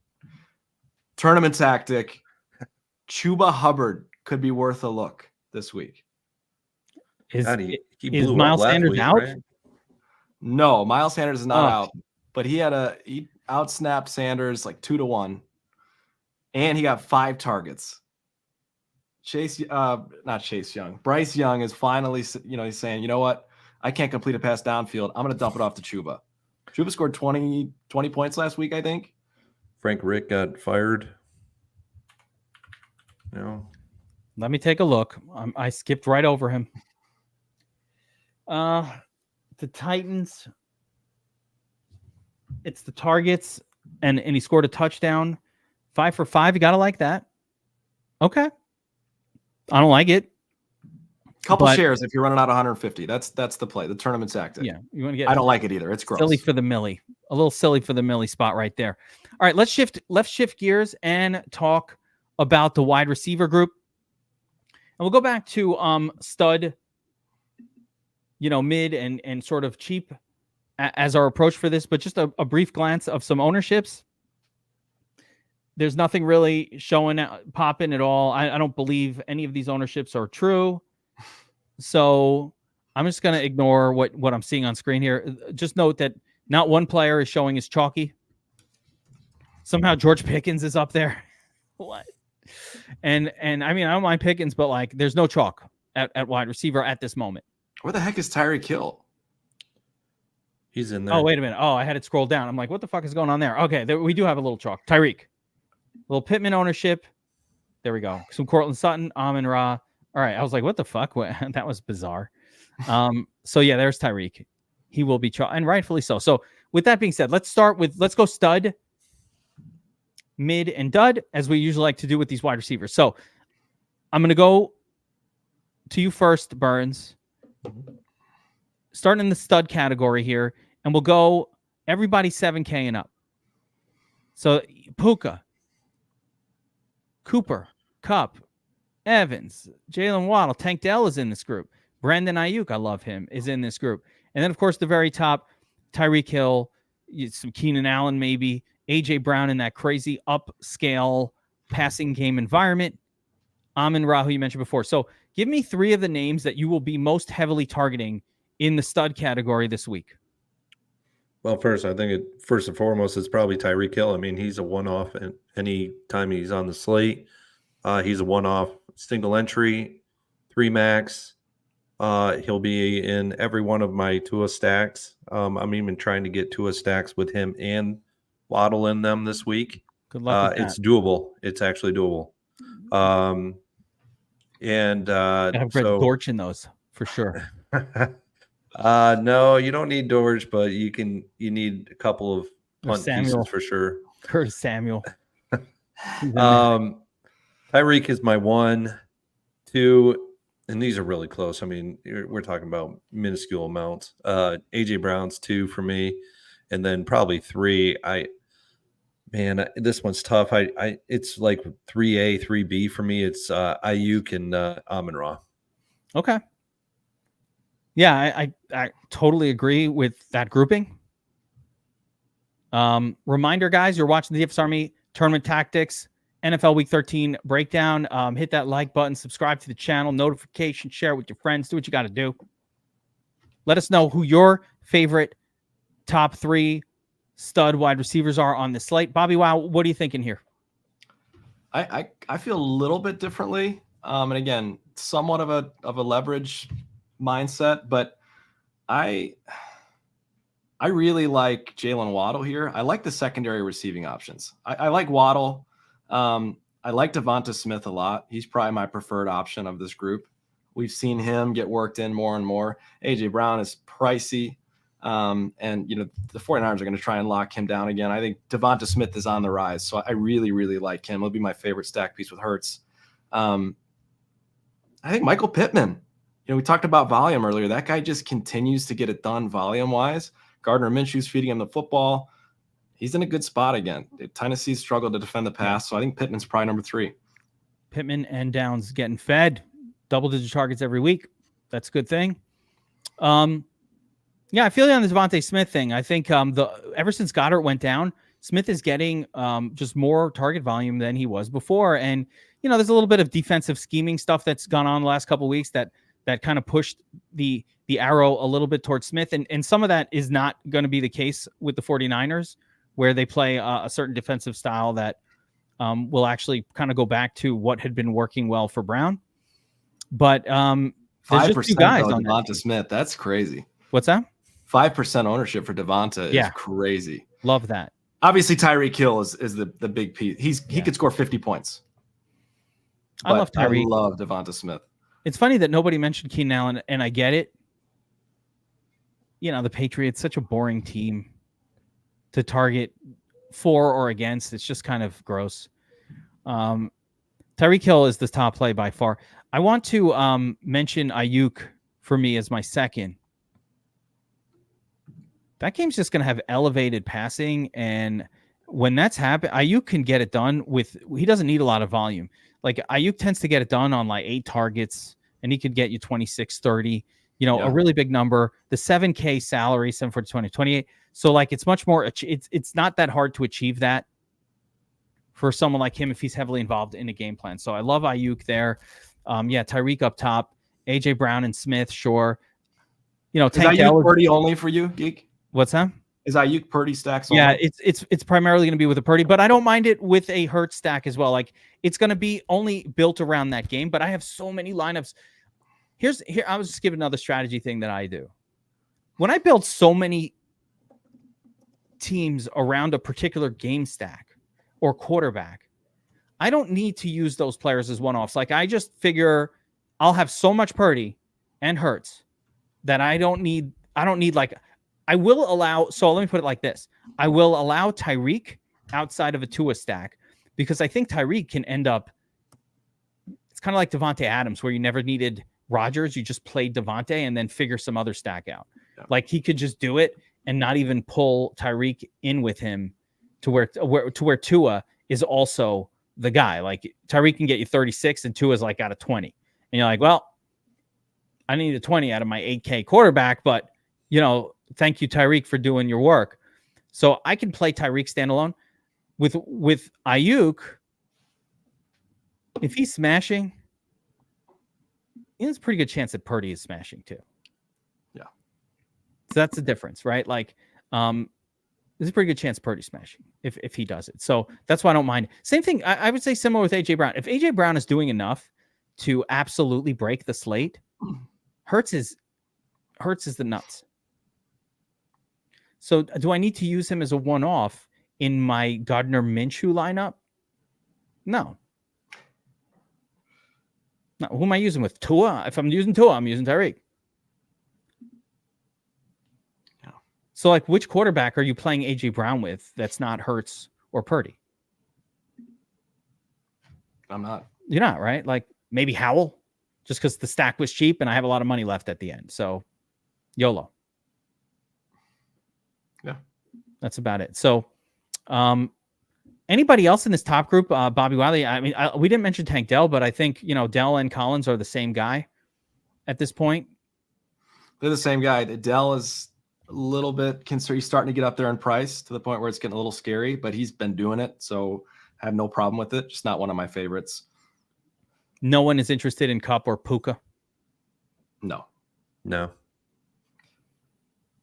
Tournament tactic. Chuba Hubbard could be worth a look this week. Is he Miles Sanders out? Right? No, Miles Sanders is not out, but he outsnapped Sanders like 2-1, and he got 5 targets. Bryce Young is finally, he's saying, you know what? I can't complete a pass downfield. I'm going to dump it off to Chuba. Chuba scored 20 points last week, I think. Frank Rick got fired. Let me take a look. I skipped right over him. The Titans. It's the targets, and he scored a touchdown. 5 for 5. You gotta like that. Okay. I don't like it. Couple shares if you're running out 150. That's the play. The tournament tactic. Yeah, you want to get. I don't like it either. It's gross. Silly for the millie. A little silly for the millie spot right there. All right, let's shift gears and talk about the wide receiver group. And we'll go back to stud, mid and sort of cheap as our approach for this, but just a brief glance of some ownerships. There's nothing really popping at all. I don't believe any of these ownerships are true. So I'm just going to ignore what I'm seeing on screen here. Just note that not one player is showing as chalky. Somehow George Pickens is up there. What? And I mean, I don't mind Pickens, but like, there's no chalk at wide receiver at this moment. Where the heck is Tyreek Hill? He's in there. Oh, wait a minute. Oh, I had it scrolled down. I'm like, what the fuck is going on there? Okay, we do have a little chalk. Tyreek. Little Pittman ownership. There we go. Some Cortland Sutton, Amon-Ra. All right. I was like, what the fuck? That was bizarre. So yeah, there's Tyreek. He will be and rightfully so. So with that being said, let's go stud, mid, and dud, as we usually like to do with these wide receivers. So I'm going to go to you first, Burns. Starting in the stud category here, and we'll go everybody 7K and up. So Puka, Cooper, Kupp, Evans, Jalen Waddle, Tank Dell is in this group. Brandon Ayuk, I love him, is in this group. And then, of course, the very top, Tyreek Hill, some Keenan Allen maybe, A.J. Brown in that crazy upscale passing game environment, Amon-Ra, who you mentioned before. So give me 3 of the names that you will be most heavily targeting in the stud category this week. Well, first and foremost, it's probably Tyreek Hill. I mean, he's a one-off, and any time he's on the slate, he's a one-off single entry, 3 max. He'll be in every one of my Tua stacks. I'm even trying to get Tua stacks with him and Waddle in them this week. Good luck with that. It's doable. It's actually doable. I have read Dortch in those for sure. No, you don't need Dortch, but you need a couple of punt pieces for sure. Curtis Samuel. Tyreek is my 1, 2, and these are really close. I mean, we're talking about minuscule amounts. AJ Brown's 2 for me, and then probably 3. Man, this one's tough. It's like 3A, 3B for me. It's Ayuk and Amon-Ra. Okay. Yeah, I totally agree with that grouping. Reminder, guys, you're watching the DFS Army Tournament Tactics NFL Week 13 breakdown. Hit that like button, subscribe to the channel, notification, share it with your friends. Do what you got to do. Let us know who your favorite top 3 stud wide receivers are on the slate. BobbyWow, what are you thinking here? I feel a little bit differently. And again, somewhat of a leverage mindset, but I really like Jalen Waddle here. I like the secondary receiving options. I like Waddle. I like Devonta Smith a lot. He's probably my preferred option of this group. We've seen him get worked in more and more. AJ Brown is pricey. And the 49ers are going to try and lock him down again. I think Devonta Smith is on the rise. So I really, really like him. He'll be my favorite stack piece with Hurts. I think Michael Pittman, we talked about volume earlier. That guy just continues to get it done volume wise. Gardner Minshew's feeding him the football. He's in a good spot again. Tennessee's struggled to defend the pass. So I think Pittman's probably number 3. Pittman and Downs getting fed double-digit targets every week. That's a good thing. I feel you on the Devontae Smith thing. I think ever since Goddard went down, Smith is getting just more target volume than he was before. And, there's a little bit of defensive scheming stuff that's gone on the last couple of weeks that kind of pushed the arrow a little bit towards Smith. And some of that is not going to be the case with the 49ers, where they play a certain defensive style that will actually kind of go back to what had been working well for Brown. But there's 5% just 2 guys on Devonta Smith. That's crazy. What's that? 5% ownership for Devonta is crazy. Love that. Obviously, Tyreek Hill is the big piece. He could score 50 points. I love Tyreek. I love Devonta Smith. It's funny that nobody mentioned Keenan Allen, and I get it. The Patriots, such a boring team to target for or against. It's just kind of gross. Tyreek Hill is the top play by far. I want to mention Ayuk for me as my second. That game's just going to have elevated passing, and when that's happened, Ayuk can get it done he doesn't need a lot of volume. Like Ayuk tends to get it done on like 8 targets, and he could get you 26, 30, a really big number. The 7K salary, 7 for 20, 28. So like it's much more, it's not that hard to achieve that for someone like him if he's heavily involved in a game plan. So I love Ayuk there. Tyreek up top, AJ Brown and Smith, sure. Is Ayuk Purdy only for you, Geek? What's that? Is Ayuk Purdy stacks only? Yeah, it's primarily going to be with a Purdy, but I don't mind it with a Hurts stack as well. Like it's going to be only built around that game, but I have so many lineups. Here, I was just giving another strategy thing that I do. When I build so many teams around a particular game stack or quarterback, I don't need to use those players as one-offs. Like I just figure I'll have so much Purdy and Hurts that I don't need like I will allow, so let me put it like this. I will allow Tyreek outside of a Tua stack because I think Tyreek can end up, it's kind of like Devontae Adams where you never needed Rodgers. You just played Devontae and then figure some other stack out. Yeah. Like he could just do it and not even pull Tyreek in with him to where Tua is also the guy. Like Tyreek can get you 36 and Tua's like out of 20. And you're like, well, I need a 20 out of my 8K quarterback, but thank you, Tyreek, for doing your work. So I can play Tyreek standalone. With Ayuk, if he's smashing, there's a pretty good chance that Purdy is smashing too. Yeah. So that's the difference, right? Like, there's a pretty good chance Purdy's smashing if he does it. So that's why I don't mind. Same thing, I would say similar with AJ Brown. If AJ Brown is doing enough to absolutely break the slate, Hurts is the nuts. So do I need to use him as a one-off in my Gardner Minshew lineup? No. Who am I using with? Tua? If I'm using Tua, I'm using Tyreek. Yeah. So like which quarterback are you playing AJ Brown with that's not Hurts or Purdy? I'm not. You're not, right? Like maybe Howell, just because the stack was cheap and I have a lot of money left at the end. So YOLO. Yeah. That's about it. So anybody else in this top group, Bobby Wiley? I mean, we didn't mention Tank Dell, but I think, Dell and Collins are the same guy at this point. They're the same guy. Dell is a little bit concerned. He's starting to get up there in price to the point where it's getting a little scary, but he's been doing it. So I have no problem with it. Just not one of my favorites. No one is interested in Kupp or Puka? No. No.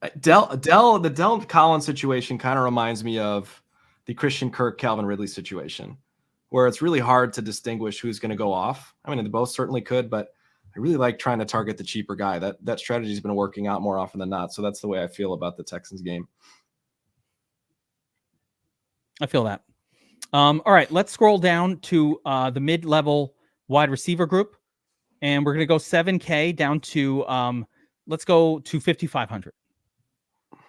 The Dell Collins situation kind of reminds me of the Christian Kirk, Calvin Ridley situation, where it's really hard to distinguish who's going to go off. I mean, they both certainly could, but I really like trying to target the cheaper guy. That strategy has been working out more often than not. So that's the way I feel about the Texans game. I feel that. All right, let's scroll down to the mid-level wide receiver group, and we're going to go 7K down to let's go to 5,500.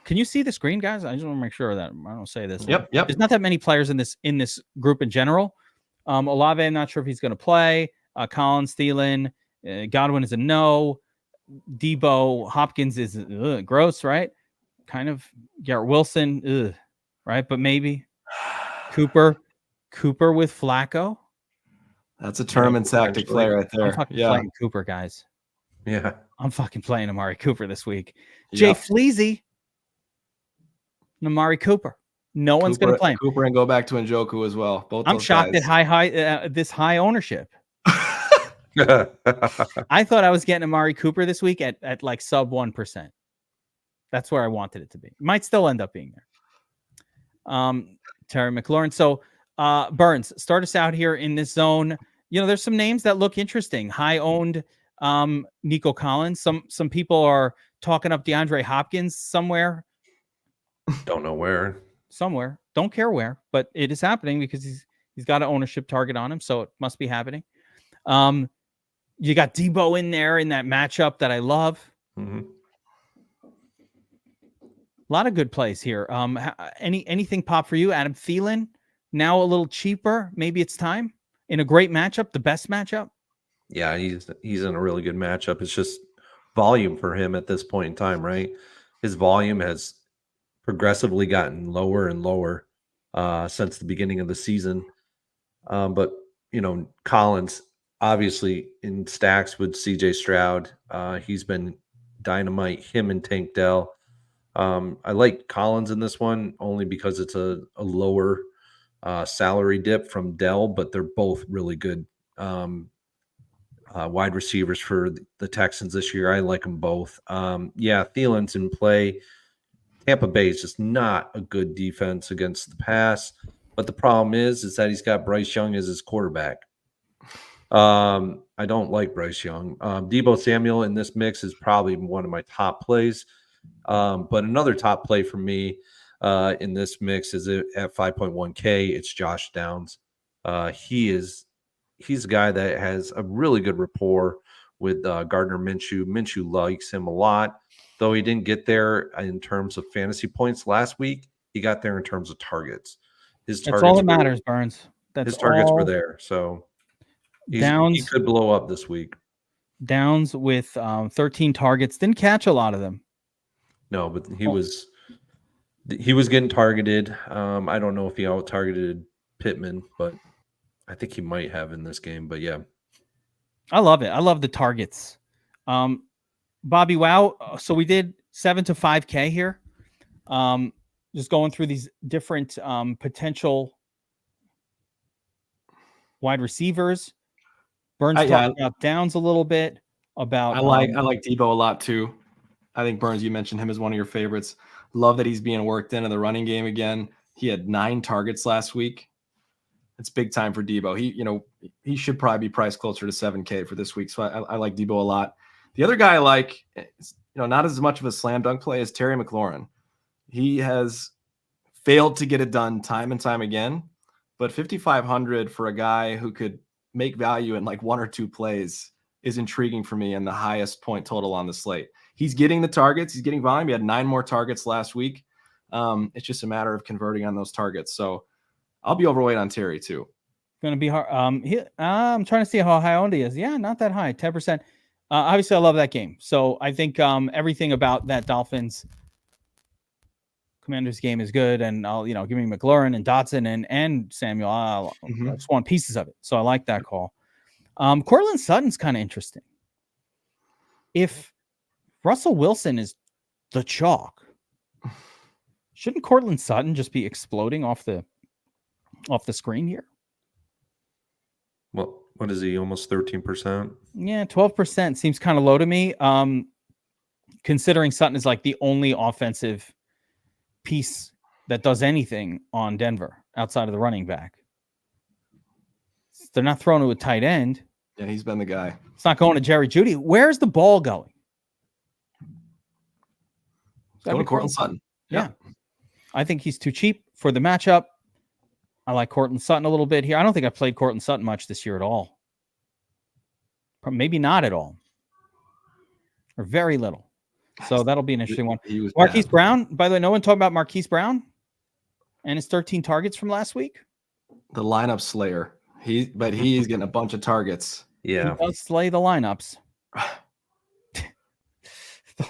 Can you see the screen, guys? I just want to make sure that I don't say this. Yep. There's not that many players in this group in general. Olave, I'm not sure if he's going to play. Collins, Thielen, Godwin is a no. Debo, Hopkins is gross, right? Kind of. Garrett Wilson, right? But maybe Cooper with Flacco. That's a tournament tactic play right there. I'm fucking playing Cooper, guys. Yeah. I'm fucking playing Amari Cooper this week. Yep. Jay Fleazy, Amari Cooper. No one's going to play him. Cooper and go back to Njoku as well. Both. I'm shocked at this high ownership. I thought I was getting Amari Cooper this week at like sub 1%. That's where I wanted it to be. Might still end up being there. Terry McLaurin. So Burns, start us out here in this zone. You know, there's some names that look interesting. High owned Nico Collins. Some people are talking up DeAndre Hopkins somewhere. Don't know where. Somewhere. Don't care where, but it is happening because he's got an ownership target on him, so it must be happening. You got Debo in there in that matchup that I love. Mm-hmm. A lot of good plays here. Anything pop for you? Adam Thielen, now a little cheaper. Maybe it's time in a great matchup, the best matchup. Yeah, he's in a really good matchup. It's just volume for him at this point in time, right? His volume has progressively gotten lower and lower since the beginning of the season. But, you know, Collins, obviously in stacks with CJ Stroud. He's been dynamite, him and Tank Dell. I like Collins in this one only because it's a lower salary dip from Dell, but they're both really good wide receivers for the Texans this year. I like them both. Yeah, Thielen's in play. Tampa Bay is just not a good defense against the pass, but the problem is that he's got Bryce Young as his quarterback. I don't like Bryce Young. Deebo Samuel in this mix is probably one of my top plays. But another top play for me in this mix is at 5.1K. It's Josh Downs. He's a guy that has a really good rapport with Gardner Minshew. Minshew likes him a lot, though he didn't get there in terms of fantasy points last week. He got there in terms of targets. That's all that matters, Burns. His targets were there, so he could blow up this week. Downs with 13 targets, didn't catch a lot of them. No, but he was getting targeted. I don't know if he out targeted Pittman, but I think he might have in this game. But yeah, I love it. I love the targets. BobbyWow. So we did 7 to 5K here. Just going through these different potential wide receivers. Burns talked about Downs a little bit. About I like Debo a lot too. I think Burns, you mentioned him as one of your favorites. Love that he's being worked into the running game again. He had 9 targets last week. It's big time for Debo. He should probably be priced closer to 7K for this week. So I like Debo a lot. The other guy I like, not as much of a slam dunk play as Terry McLaurin. He has failed to get it done time and time again, but 5,500 for a guy who could make value in like 1 or 2 plays is intriguing for me and the highest point total on the slate. He's getting the targets. He's getting volume. He had 9 more targets last week. It's just a matter of converting on those targets. So I'll be overweight on Terry too. Going to be hard. I'm trying to see how high owned he is. Yeah, not that high, 10%. Obviously, I love that game. So I think everything about that Dolphins Commanders game is good. And I'll, give me McLaurin and Dotson and Samuel. I just want pieces of it. So I like that call. Cortland Sutton's kind of interesting. If Russell Wilson is the chalk, shouldn't Cortland Sutton just be exploding off the screen here? Well, what is he? Almost 13%? Yeah, 12% seems kind of low to me. Considering Sutton is like the only offensive piece that does anything on Denver outside of the running back. they're not throwing to a tight end. Yeah, he's been the guy. It's not going to Jerry Jeudy. Where's the ball going? Going to Courtland Sutton. Yeah. I think he's too cheap for the matchup. I like Courtland Sutton a little bit here. I don't think I've played Courtland Sutton much this year at all. Maybe not at all. Or very little. So that'll be an interesting one. Marquise Brown, by the way, no one talked about Marquise Brown and his 13 targets from last week. The lineup slayer. But he's getting a bunch of targets. Yeah. He does slay the lineups.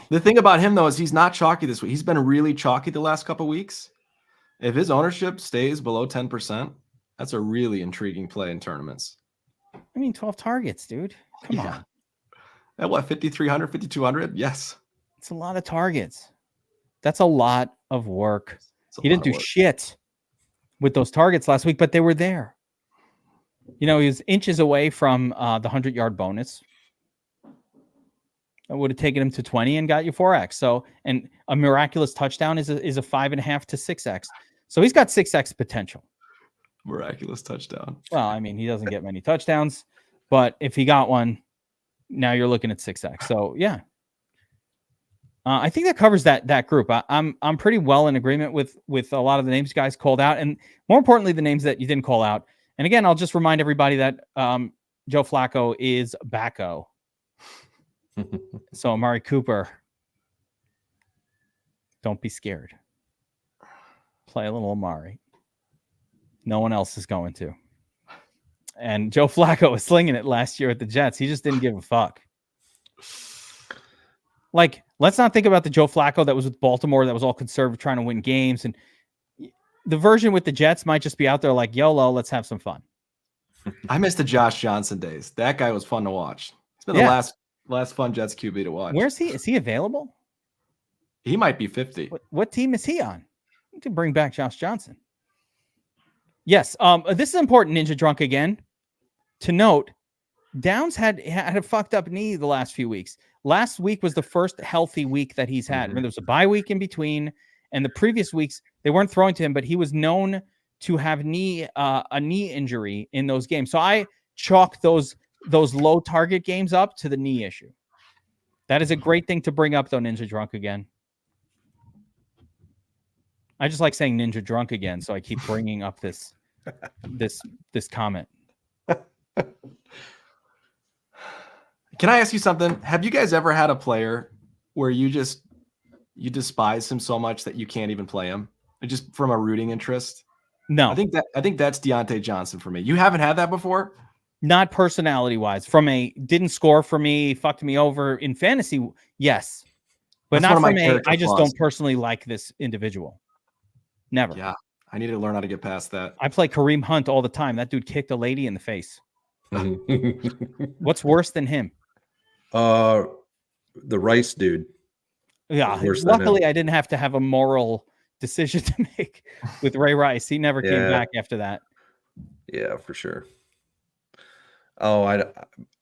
The thing about him, though, is he's not chalky this week. He's been really chalky the last couple of weeks. If his ownership stays below 10%, that's a really intriguing play in tournaments. I mean, 12 targets, dude. Come on. At what, 5,300, 5,200? Yes. It's a lot of targets. That's a lot of work. He didn't do shit with those targets last week, but they were there. You know, he was inches away from the 100-yard bonus. I would have taken him to 20 and got you 4x. So, and a miraculous touchdown is a 5.5 to 6x. So he's got 6x potential. Miraculous touchdown. Well, I mean, he doesn't get many touchdowns, but if he got one, now you're looking at 6x. So yeah, I think that covers that group. I'm pretty well in agreement with a lot of the names you guys called out, and more importantly, the names that you didn't call out. And again, I'll just remind everybody that Joe Flacco is backo. So Amari Cooper, don't be scared. Play a little Amari. No one else is going to. And Joe Flacco was slinging it last year at the Jets. He just didn't give a fuck. Like, let's not think about the Joe Flacco that was with Baltimore that was all conservative trying to win games. And the version with the Jets might just be out there like, YOLO, let's have some fun. I miss the Josh Johnson days. That guy was fun to watch. It's been the last fun Jets QB to watch. Where's he? Is he available? He might be 50. What team is he on? We can bring back Josh Johnson. Yes. This is important, Ninja Drunk, again. To note, Downs had a fucked up knee the last few weeks. Last week was the first healthy week that he's had. I mean, there was a bye week in between, and the previous weeks they weren't throwing to him, but he was known to have a knee injury in those games. So I chalk those low target games up to the knee issue. That is a great thing to bring up, though, Ninja Drunk again. I just like saying Ninja Drunk again, so I keep bringing up this comment. Can I ask you something? Have you guys ever had a player where you despise him so much that you can't even play him, just from a rooting interest? No, I think that's Deontay Johnson for me. You haven't had that before? Not personality wise. From a didn't score for me, fucked me over in fantasy, yes, but that's not from a. I just don't personally like this individual. Never. Yeah, I need to learn how to get past that. I play Kareem Hunt all the time. That dude kicked a lady in the face. What's worse than him? The Rice dude. Yeah. Luckily, I didn't have to have a moral decision to make with Ray Rice. He never came back after that. Yeah, for sure. Oh,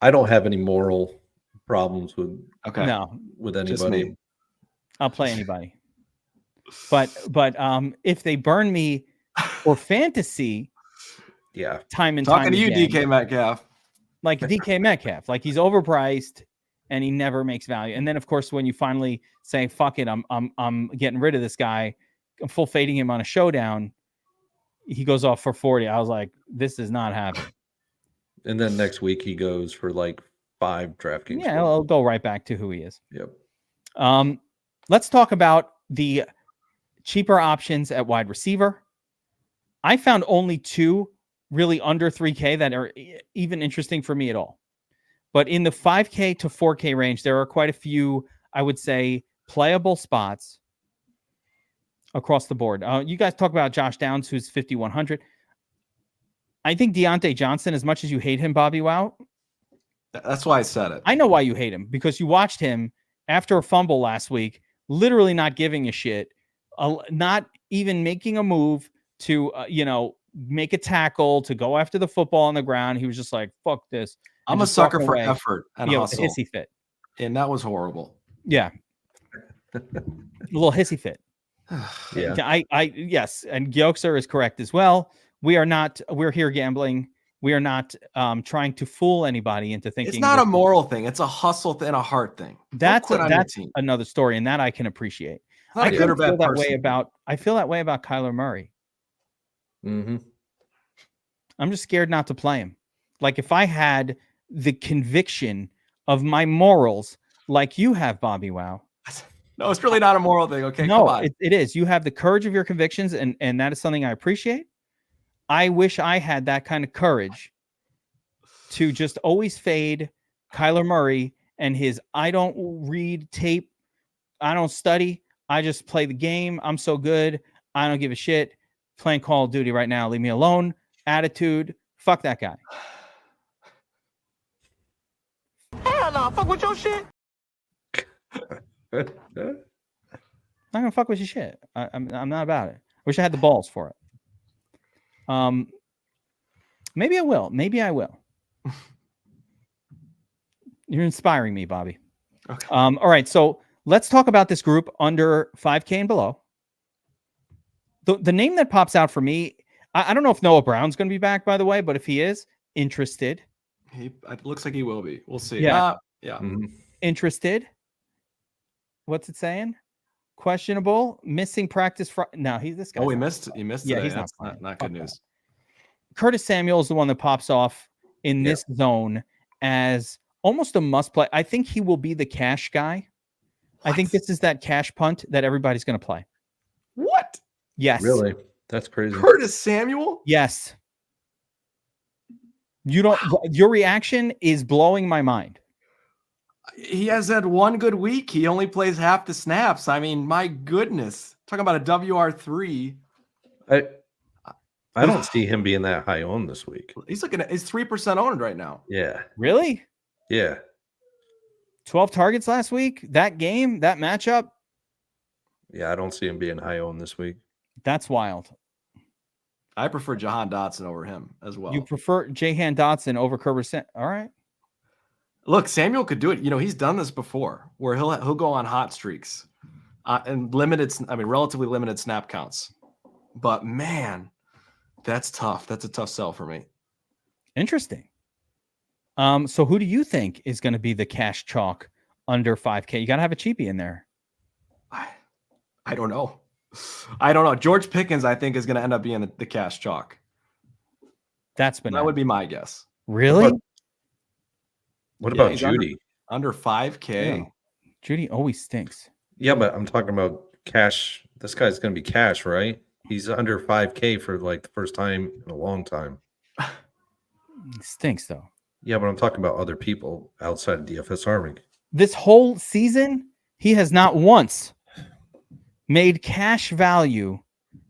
I don't have any moral problems with anybody. I'll play anybody. But if they burn me for fantasy, time and talking time to you, again, DK Metcalf, like DK Metcalf, like he's overpriced and he never makes value. And then of course, when you finally say fuck it, I'm getting rid of this guy, I'm full fading him on a showdown, he goes off for 40. I was like, this is not happening. And then next week he goes for like 5 DraftKings. Yeah, I'll go right back to who he is. Yep. Let's talk about the cheaper options at wide receiver. I found only 2 really under 3K that are even interesting for me at all. But in the 5K to 4K range, there are quite a few, I would say, playable spots across the board. You guys talk about Josh Downs, who's 5,100. I think Deontay Johnson, as much as you hate him, BobbyWow. That's why I said it. I know why you hate him, because you watched him after a fumble last week, literally not giving a shit, not even making a move to, make a tackle, to go after the football on the ground. He was just like, fuck this. I'm a sucker for effort and hustle. A hissy fit. And that was horrible. Yeah. A little hissy fit. Yeah. Yes. And Gyoxer is correct as well. We're here gambling We are not trying to fool anybody into thinking It's not a this- moral thing. It's a hustle and a heart thing. Don't That's quit on your that's team. another story, and that I can appreciate. Not a I good kind or of feel bad that person. way about. I feel that way about Kyler Murray. Mm-hmm. I'm just scared not to play him. Like if I had the conviction of my morals, like you have, BobbyWow. No, it's really not a moral thing. Okay, No, come on. it is. You have the courage of your convictions, and that is something I appreciate. I wish I had that kind of courage to just always fade Kyler Murray and his I don't read tape, I don't study, I just play the game. I'm so good. I don't give a shit. Playing Call of Duty right now. Leave me alone. Attitude. Fuck that guy. Hell no, fuck with your shit. I'm not gonna fuck with your shit. I'm not about it. I wish I had the balls for it. Maybe I will. Maybe I will. You're inspiring me, Bobby. Okay. All right, so let's talk about this group under 5K and below. The name that pops out for me, I don't know if Noah Brown's going to be back, by the way, but if he is, interested. It looks like he will be. We'll see. Yeah. Yeah. Mm-hmm. Interested. What's it saying? Questionable. Missing practice. No, this guy. Oh, he missed. He missed. Yeah, today. he's not That's playing. not good Okay. news. Curtis Samuel is the one that pops off in this zone as almost a must play. I think he will be the cash guy. I think this is that cash punt that everybody's going to play. What? Yes. Really? That's crazy. Curtis Samuel? Yes. You don't. Your reaction is blowing my mind. He has had one good week. He only plays half the snaps. I mean, my goodness. Talking about a WR3. I don't see him being that high owned this week. He's 3% owned right now. Yeah. Really? Yeah. 12 targets last week. That game, that matchup. Yeah, I don't see him being high owned this week. That's wild. I prefer Jahan Dotson over him as well. You prefer Jahan Dotson over Kerber. All right. Look, Samuel could do it. You know, he's done this before where he'll go on hot streaks and relatively limited snap counts. But man, that's tough. That's a tough sell for me. Interesting. So who do you think is going to be the cash chalk under 5K? You got to have a cheapie in there. I don't know. George Pickens, I think, is going to end up being the cash chalk. That's been That would be my guess. really. What Yeah, about he's Judy? Under 5K. Yeah. Judy always stinks. Yeah, but I'm talking about cash. This guy's going to be cash, right? He's under 5K for like the first time in a long time. He stinks though. Yeah, but I'm talking about other people outside of DFS Army. This whole season, he has not once made cash value,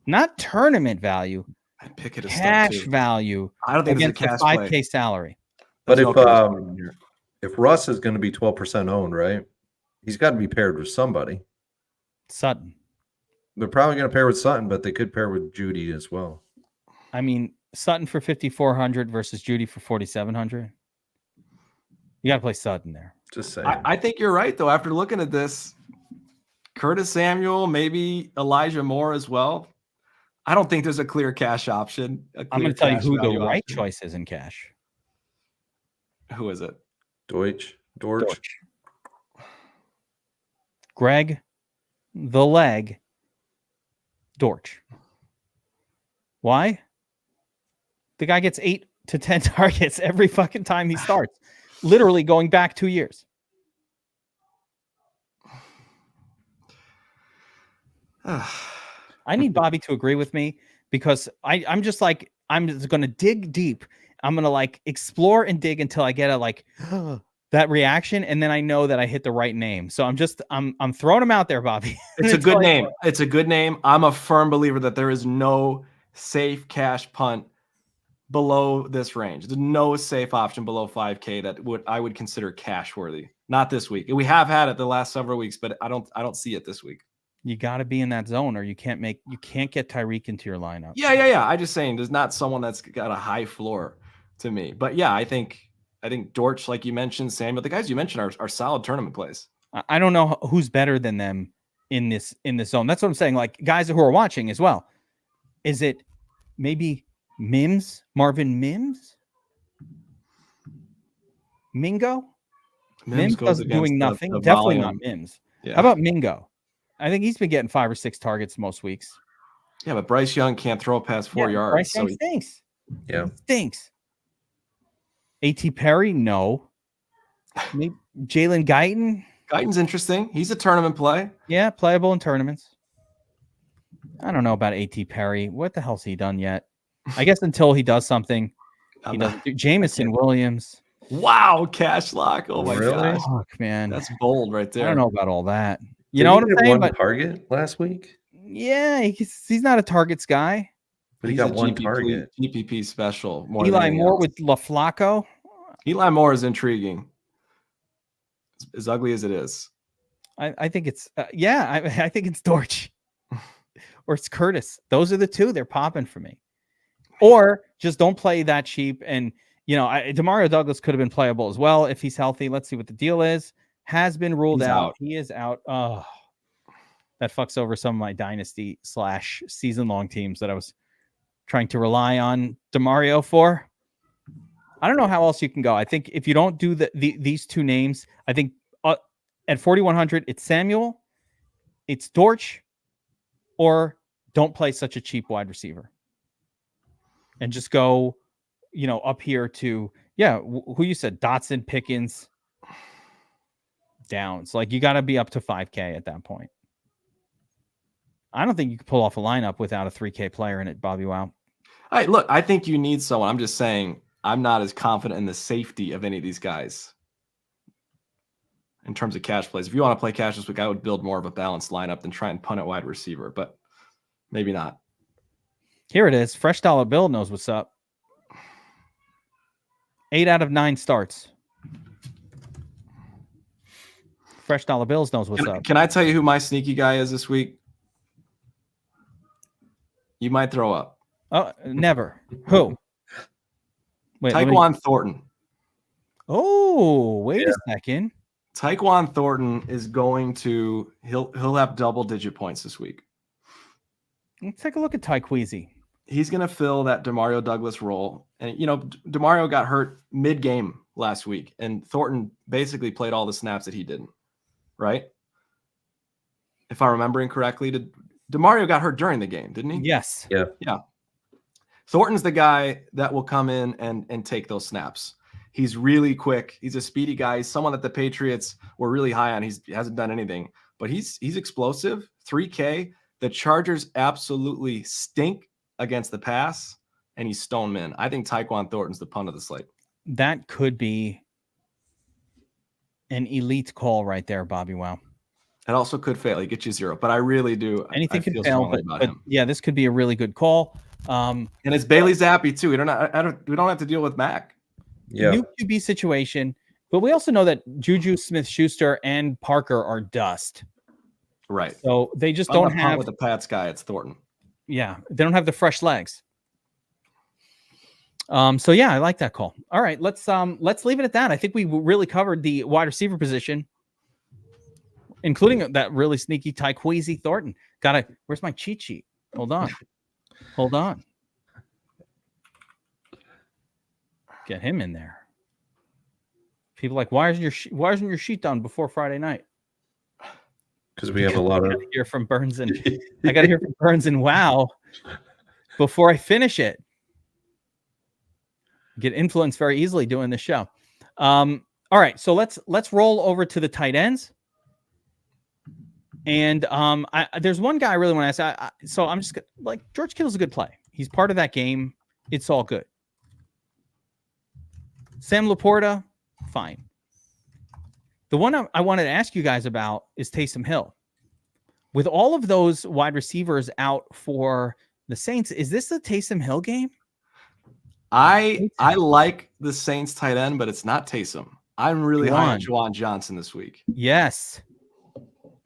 not tournament value, I'd pick it as cash value I don't think it's a against cash a 5K play. salary. But There's if no cash play in here. if Russ is going to be 12% owned, right? He's got to be paired with somebody. Sutton. They're probably going to pair with Sutton, but they could pair with Judy as well. I mean, Sutton for 5,400 versus Judy for 4,700. You got to play Sutton there. Just saying. I think you're right, though. After looking at this, Curtis Samuel, maybe Elijah Moore as well. I don't think there's a clear cash option. I'm going to tell you who the right choice is in cash. Who is it? Dortch. Greg, the leg, Dortch. Why? The guy gets 8 to 10 targets every fucking time he starts. Literally going back 2 years. I need Bobby to agree with me because I'm just like, I'm just going to dig deep. I'm going to like explore and dig until I get a like that reaction. And then I know that I hit the right name. So I'm throwing him out there, Bobby. It's a good name. It's a good name. I'm a firm believer that there is no safe cash punt below this range. There's no safe option below 5K that I would consider cash worthy. Not this week. We have had it the last several weeks, but I don't see it this week. You got to be in that zone or you can't get Tyreek into your lineup. Yeah. I'm just saying there's not someone that's got a high floor to me. But yeah, I think Dortch, like you mentioned, Samuel, the guys you mentioned are solid tournament plays. I don't know who's better than them in this zone. That's what I'm saying. Like guys who are watching as well. Is it maybe Mims, Marvin Mims? Mingo? Mims goes doesn't against doing nothing. the Definitely volume. not Mims. Yeah. How about Mingo? I think he's been getting 5 or 6 targets most weeks. Yeah, but Bryce Young can't throw past 4 yards. Bryce Young stinks. Yeah. Stinks. A.T. Perry, no. Maybe Jalen Guyton. Guyton's interesting. He's a tournament play. Yeah, playable in tournaments. I don't know about A.T. Perry. What the hell's he done yet? I guess until he does something, he doesn't do. Jamison Williams. Wow, cash lock. Oh my Really? gosh. Fuck, man. That's bold right there. I don't know about all that. You Did know he what I'm get saying? one But target last week? yeah, he's not a targets guy. But he He's got a one GPP, target. GPP special. More Eli than anything Moore else. with LaFlaco. Eli Moore is intriguing. As ugly as it is. I think it's I think it's Dortch or it's Curtis. Those are the two. They're popping for me. Or just don't play that cheap. And Demario Douglas could have been playable as well if he's healthy. Let's see what the deal is. Has been ruled He's out. out. He is out. Oh, that fucks over some of my dynasty / season long teams that I was trying to rely on Demario for. I don't know how else you can go. I think if you don't do these two names, I think at 4,100, it's Samuel, it's Dortch, or don't play such a cheap wide receiver. And just go, up here to, who you said, Dotson, Pickens, Downs. Like, you got to be up to 5K at that point. I don't think you can pull off a lineup without a 3K player in it, Bobby Wow. All right, look, I think you need someone. I'm just saying I'm not as confident in the safety of any of these guys in terms of cash plays. If you want to play cash this week, I would build more of a balanced lineup than try and punt at wide receiver, but maybe not. Here it is. Fresh Dollar Bill knows what's up. 8 out of 9 starts. Fresh Dollar Bills knows what's up. Can I tell you who my sneaky guy is this week? You might throw up. Oh, never. Who? Wait, Tyquan Thornton. Oh, wait a second. Tyquan Thornton is going to he'll have double-digit points this week. Let's take a look at Tyqueezy. He's going to fill that Demario Douglas role. And, Demario got hurt mid-game last week, and Thornton basically played all the snaps that he didn't, right? If I'm remembering correctly, Demario got hurt during the game, didn't he? Yes. Yeah. Yeah. Thornton's the guy that will come in and take those snaps. He's really quick. He's a speedy guy. He's someone that the Patriots were really high on. He hasn't done anything, but he's explosive. 3K. The Chargers absolutely stink against the pass, and he's stone min. I think Tyquan Thornton's the punt of the slate. That could be an elite call right there, Bobby Wow. It also could fail. He gets you 0, but I really do. Anything I could feel fail, strongly but about him. yeah, this could be a really good call. And it's Bailey Zappi too. We don't have to deal with Mac. Yeah. New QB situation, but we also know that Juju Smith-Schuster and Parker are dust. Right. So they just I'm don't gonna punt have with the Pats guy. It's Thornton. Yeah, they don't have the fresh legs. So yeah, I like that call. All right, let's leave it at that. I think we really covered the wide receiver position, including that really sneaky Tyqueezy Thornton. Where's my cheat sheet? Hold on. Get him in there. People are like, why isn't your sheet done before Friday night? Because we have a lot of Hear from Burns and I got to hear from Burns and Wow before I finish it. Get influenced very easily doing this show. All right, so let's roll over to the tight ends. And there's one guy I really want to ask. So I'm just like, George Kittle's a good play. He's part of that game. It's all good. Sam Laporta, fine. The one I wanted to ask you guys about is Taysom Hill. With all of those wide receivers out for the Saints, is this a Taysom Hill game? I like the Saints tight end, but it's not Taysom. I'm really high on Juwan Johnson this week. Yes.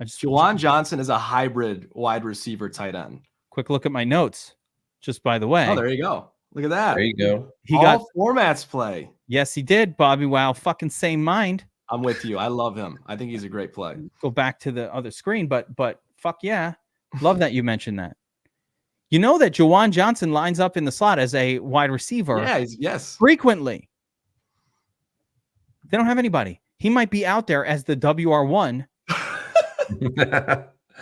Juwan Johnson is a hybrid wide receiver tight end. Quick look at my notes, just by the way. Oh, there you go. Look at that. There you go. He All got formats play. Yes, he did. Bobby Wow, fucking same mind. I'm with you. I love him. I think he's a great play. Go back to the other screen, but fuck yeah. Love that you mentioned that. You know that Juwan Johnson lines up in the slot as a wide receiver. Yeah, yes. Frequently. They don't have anybody. He might be out there as the WR1.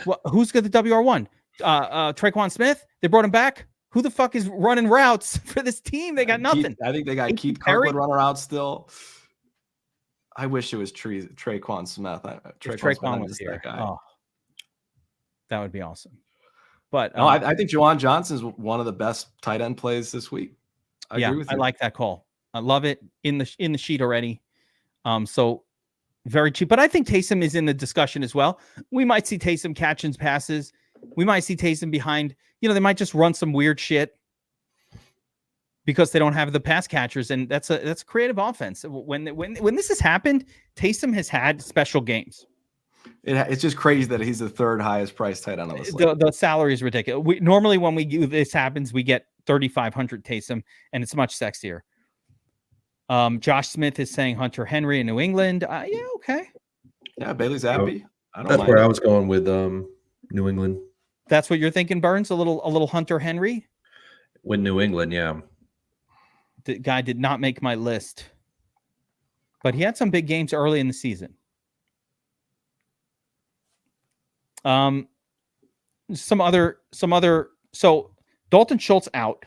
Well, who's got the WR1? Traquan Smith? They brought him back. Who the fuck is running routes for this team? They got nothing. I think they got Keith Perry? Kirkwood running out still. I wish it was Traquan Smith. Traquan was here. That guy. Oh, that would be awesome. But no, I think Juwan Johnson's one of the best tight end plays this week. I agree with you. I like that call. I love it in the sheet already. So very cheap. But I think Taysom is in the discussion as well. We might see Taysom catching passes. We might see Taysom behind. They might just run some weird shit because they don't have the pass catchers, and that's a creative offense. When this has happened, Taysom has had special games. It's just crazy that he's the third highest priced tight end on the slate. The salary is ridiculous. Normally when this happens, we get 3,500 Taysom, and it's much sexier. Josh Smith is saying Hunter Henry in New England. Yeah, okay. Yeah, Bailey Zappi. That's where I was going with New England. That's what you're thinking, Burns? A little Hunter Henry? With New England, yeah. The guy did not make my list. But he had some big games early in the season. Some other so Dalton Schultz out.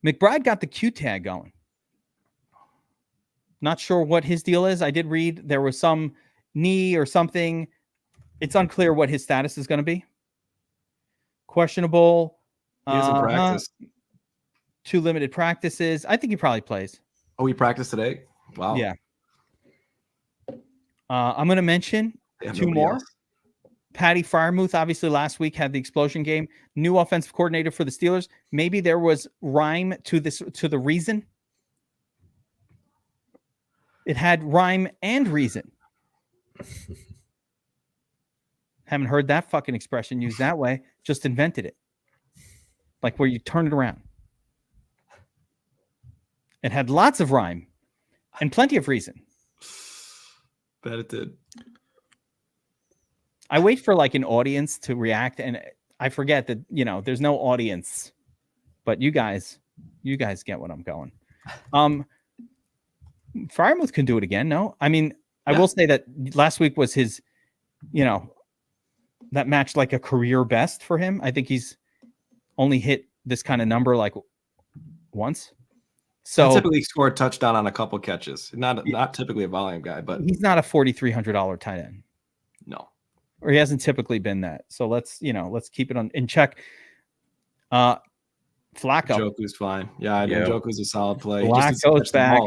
McBride got the Q tag going. Not sure what his deal is. I did read there was some knee or something. It's unclear what his status is going to be. Questionable. He hasn't practiced. 2 limited practices. I think he probably plays. Oh, he practiced today? Wow. Yeah. I'm going to mention 2 more. Else. Patty Freiermuth, obviously last week had the explosion game. New offensive coordinator for the Steelers. Maybe there was rhyme to the reason. It had rhyme and reason. Haven't heard that fucking expression used that way. Just invented it. Like where you turn it around. It had lots of rhyme and plenty of reason. Bet it did. I wait for like an audience to react, and I forget that, there's no audience. But you guys get what I'm going. Freiermuth can do it again, no? I mean, I will say that last week was his, that matched like a career best for him. I think he's only hit this kind of number like once. So he typically scored a touchdown on a couple catches. Not typically a volume guy, but he's not a $4,300 tight end. No. Or he hasn't typically been that. So let's keep it in check. Flacco. Njoku's fine. Yeah, I think Njoku's a solid play. Flacco's back.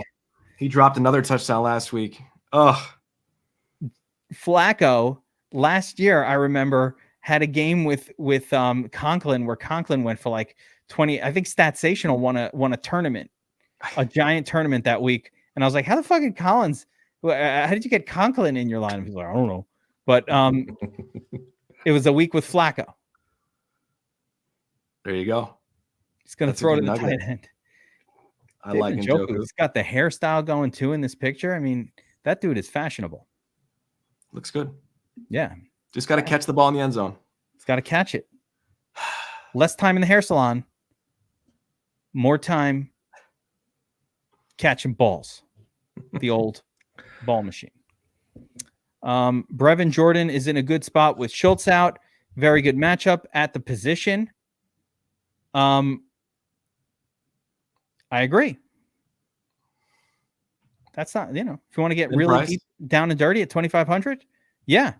He dropped another touchdown last week. Ugh. Flacco last year, I remember, had a game with Conklin where Conklin went for like 20. I think Statsational won a tournament, a giant tournament that week. And I was like, how the fuck did Collins? How did you get Conklin in your lineup? He's like, I don't know. But it was a week with Flacco. There you go. He's going to throw to the tight end. I like Njoku. He's got the hairstyle going too in this picture. I mean, that dude is fashionable. Looks good. Yeah. Just got to catch the ball in the end zone. He's got to catch it. Less time in the hair salon. More time catching balls. The old ball machine. Brevin Jordan is in a good spot with Schultz out. Very good matchup at the position. I agree. That's not, if you want to get really deep, down and dirty at 2,500. Yeah.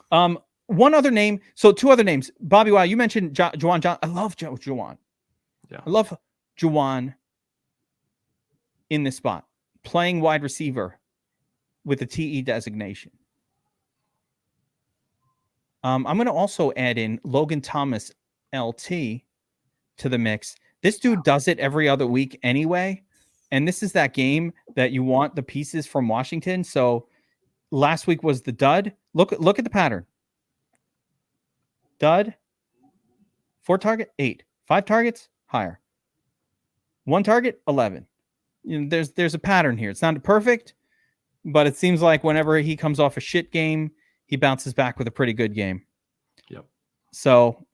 One other name. So 2 other names. BobbyWow, you mentioned Juwan John. I love Juwan. Yeah. I love Juwan in this spot. Playing wide receiver with a TE designation. I'm going to also add in Logan Thomas LT to the mix. This dude does it every other week anyway. And this is that game that you want the pieces from Washington. So last week was the dud. Look at the pattern. Dud. 4 target, 8. 5 targets, higher. 1 target, 11. There's a pattern here. It's not perfect, but it seems like whenever he comes off a shit game, he bounces back with a pretty good game. Yep. So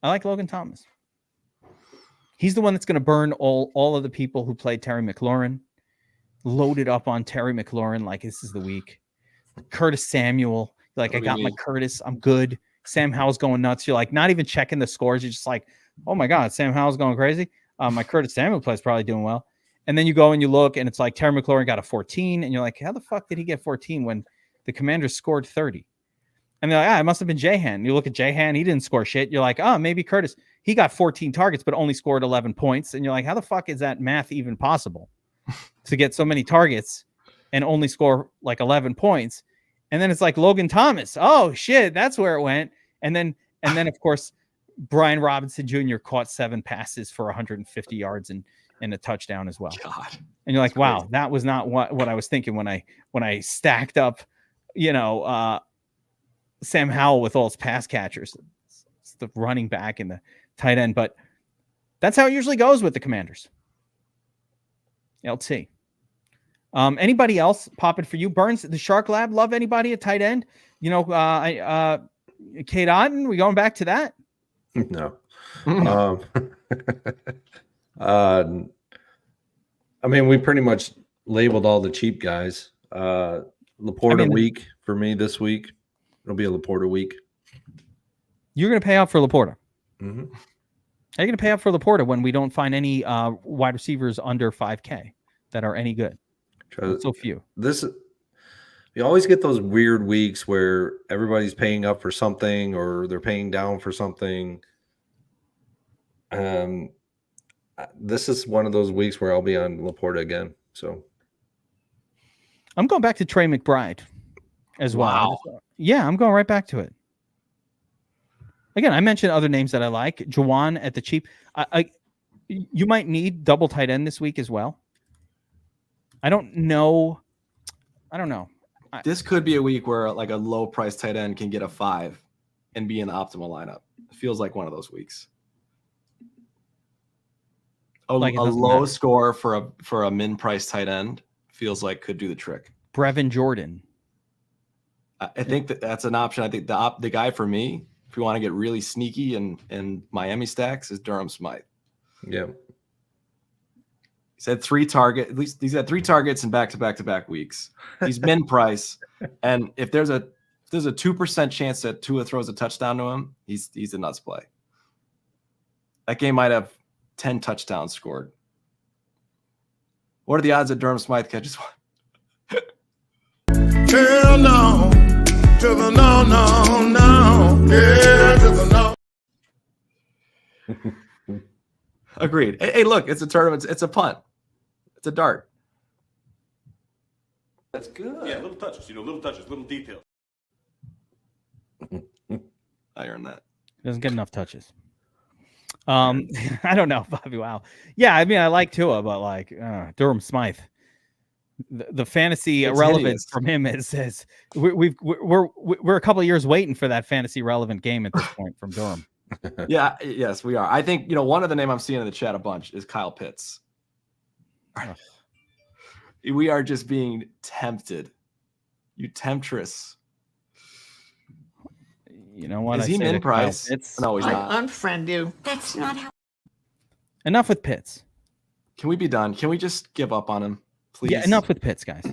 I like Logan Thomas. He's the one that's going to burn all of the people who played Terry McLaurin, loaded up on Terry McLaurin like this is the week. Curtis Samuel, like I got my Curtis, I'm good. Sam Howell's going nuts. You're like not even checking the scores. You're just like, oh my God, Sam Howell's going crazy. My Curtis Samuel play is probably doing well. And then you go and you look and it's like Terry McLaurin got a 14 and you're like, how the fuck did he get 14 when the Commanders scored 30? And they're like, it must have been Jahan. You look at Jahan, he didn't score shit. You're like, oh, maybe Curtis. He got 14 targets, but only scored 11 points. And you're like, how the fuck is that math even possible to get so many targets and only score like 11 points? And then it's like Logan Thomas. Oh shit, that's where it went. And then of course, Brian Robinson Jr. caught 7 passes for 150 yards and a touchdown as well. God. And you're like, wow, that was not what I was thinking when I stacked up, Sam Howell with all his pass catchers. It's the running back and the tight end, but that's how it usually goes with the Commanders. LT. Anybody else popping for you? Burns, the Shark Lab, love anybody at tight end? Kate Otten, we going back to that? No. I mean, we pretty much labeled all the cheap guys. Laporta week for me this week. It'll be a Laporta week. You're going to pay out for Laporta. Mm-hmm. How are you going to pay out for Laporta when we don't find any wide receivers under 5K that are any good? So few. You always get those weird weeks where everybody's paying up for something or they're paying down for something. This is one of those weeks where I'll be on Laporta again. So I'm going back to Trey McBride as well. Wow. Yeah, I'm going right back to it. Again, I mentioned other names that I like. Juwan at the cheap. You might need double tight end this week as well. I don't know. This could be a week where like a low price tight end can get a 5 and be in the optimal lineup. It feels like one of those weeks. A low score for a min price tight end feels like could do the trick. Brevin Jordan. I think that's an option. I think the guy for me, if you want to get really sneaky and Miami stacks, is Durham Smythe. Yeah. He's had 3 targets. At least he's had 3 targets in back-to-back weeks. He's min price, and if there's a 2% chance that Tua throws a touchdown to him, he's a nuts play. That game might have 10 touchdowns scored. What are the odds that Durham Smythe catches one? Hell no. To the no. Yeah, to the no. Agreed. Hey, look, it's a tournament. It's a punt. It's a dart. That's good. Yeah, little touches, little details. I earned that. Doesn't get enough touches. I don't know, BobbyWow. Yeah, I mean, I like Tua, but like Durham Smythe, the fantasy relevance from him is we're a couple of years waiting for that fantasy relevant game at this point from Durham. Yeah, yes, we are. I think one of the name I'm seeing in the chat a bunch is Kyle Pitts. We are just being tempted. You temptress. You know what? Is he min price? No, he's not. Unfriend you. That's not how. Enough with Pitts. Can we be done? Can we just give up on him, please? Yeah, enough with Pitts, guys.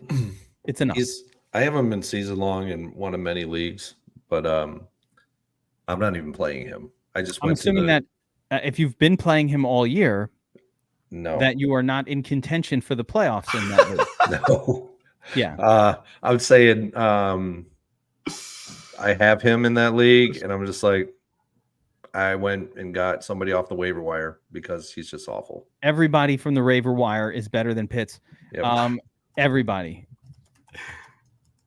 It's enough. I haven't been season long in one of many leagues, but I'm not even playing him. I'm assuming that if you've been playing him all year, no, that you are not in contention for the playoffs in that league. No. Yeah. I would say I have him in that league, and I'm just like, I went and got somebody off the waiver wire because he's just awful. Everybody from the waiver wire is better than Pitts. Yep. Everybody.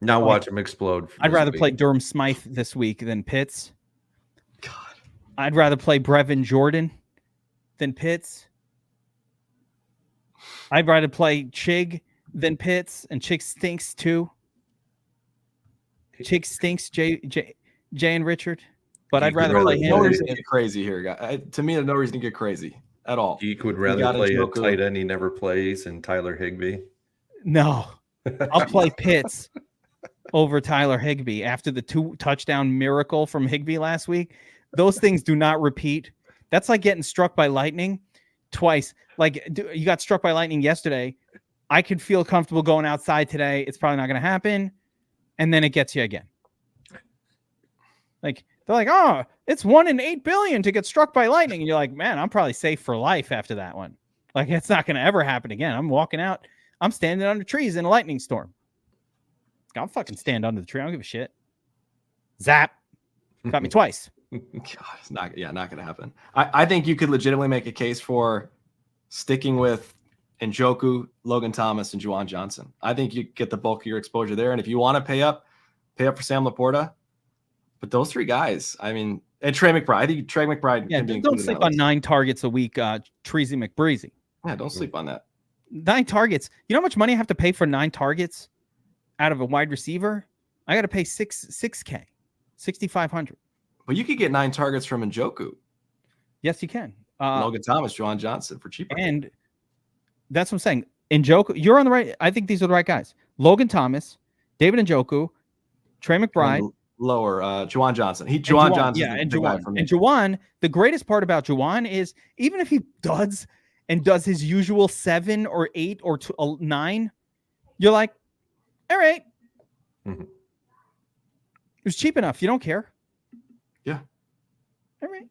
Now watch him explode. I'd rather play Durham Smythe this week than Pitts. God. I'd rather play Brevin Jordan than Pitts. I'd rather play Chig than Pitts, and Chig stinks too. Chig stinks, Jay and Richard. But I'd rather play him. No reason to get crazy here, guys. To me, there's no reason to get crazy at all. Geek would rather play a tight end he never plays and Tyler Higbee. No, I'll play Pitts over Tyler Higbee after the 2 touchdown miracle from Higbee last week. Those things do not repeat. That's like getting struck by lightning twice. Like you got struck by lightning yesterday. I could feel comfortable going outside today. It's probably not going to happen. And then it gets you again. Like they're like, oh, it's 1 in 8 billion to get struck by lightning. And you're like, man, I'm probably safe for life after that one. Like it's not going to ever happen again. I'm walking out. I'm standing under trees in a lightning storm. I'll fucking stand under the tree. I don't give a shit. Zap. Got me twice. God, it's not going to happen. I think you could legitimately make a case for sticking with Njoku, Logan Thomas, and Juwan Johnson. I think you get the bulk of your exposure there. And if you want to pay up for Sam Laporta. But those 3 guys, I mean, and Trey McBride. I think Trey McBride. Yeah, don't sleep on 9 targets a week, Treasy McBreezy. Yeah, don't sleep on that. 9 targets. You know how much money I have to pay for 9 targets out of a wide receiver? I got to pay $6K, $6,500. But you could get 9 targets from Njoku. Yes, you can. Logan Thomas, Juwan Johnson for cheaper. And that's what I'm saying. Njoku, you're on the right. I think these are the right guys. Logan Thomas, David Njoku, Trey McBride. Lower, Juwan Johnson. Juwan Johnson. Yeah, and Juwan. The greatest part about Juwan is even if he does his usual 7 or 8 or 9, you're like, all right. Mm-hmm. It was cheap enough. You don't care. Yeah. All right.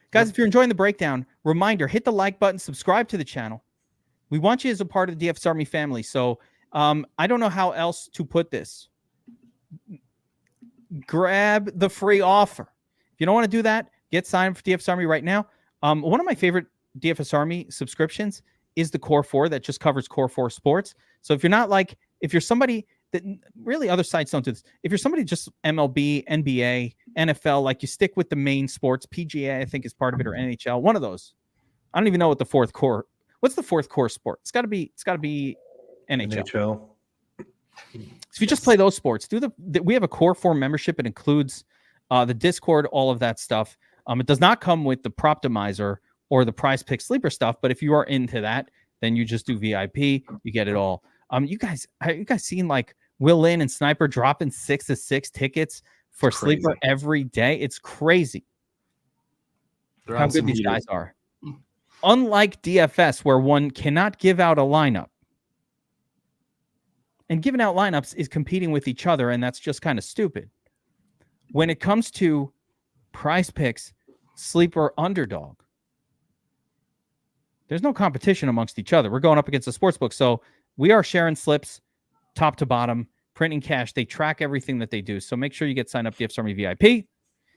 Guys, if you're enjoying the breakdown, reminder, hit the like button, subscribe to the channel. We want you as a part of the DFS Army family. So I don't know how else to put this. Grab the free offer. If you don't want to do that, get signed up for DFS Army right now. One of my favorite DFS Army subscriptions is the Core 4 that just covers Core 4 sports. So if you're somebody that really other sites don't do this. If you're somebody just MLB, NBA, NFL, like you stick with the main sports, PGA, I think is part of it, or NHL, one of those. I don't even know what the 4th core. What's the 4th core sport? It's got to be NHL. So if you just play those sports, we have a Core 4 membership. It includes the Discord, all of that stuff. It does not come with the Proptimizer or the Prize Pick Sleeper stuff, but if you are into that, then you just do VIP. You get it all. You guys seen like Will Lynn and Sniper dropping 6-6 tickets for Sleeper every day? It's crazy how good these guys are. Unlike DFS, where one cannot give out a lineup. And giving out lineups is competing with each other, and that's just kind of stupid. When it comes to Prize Picks, Sleeper, Underdog, there's no competition amongst each other. We're going up against the sportsbook, so we are sharing slips top to bottom, printing cash. They track everything that they do, so make sure you get signed up DFS Army VIP.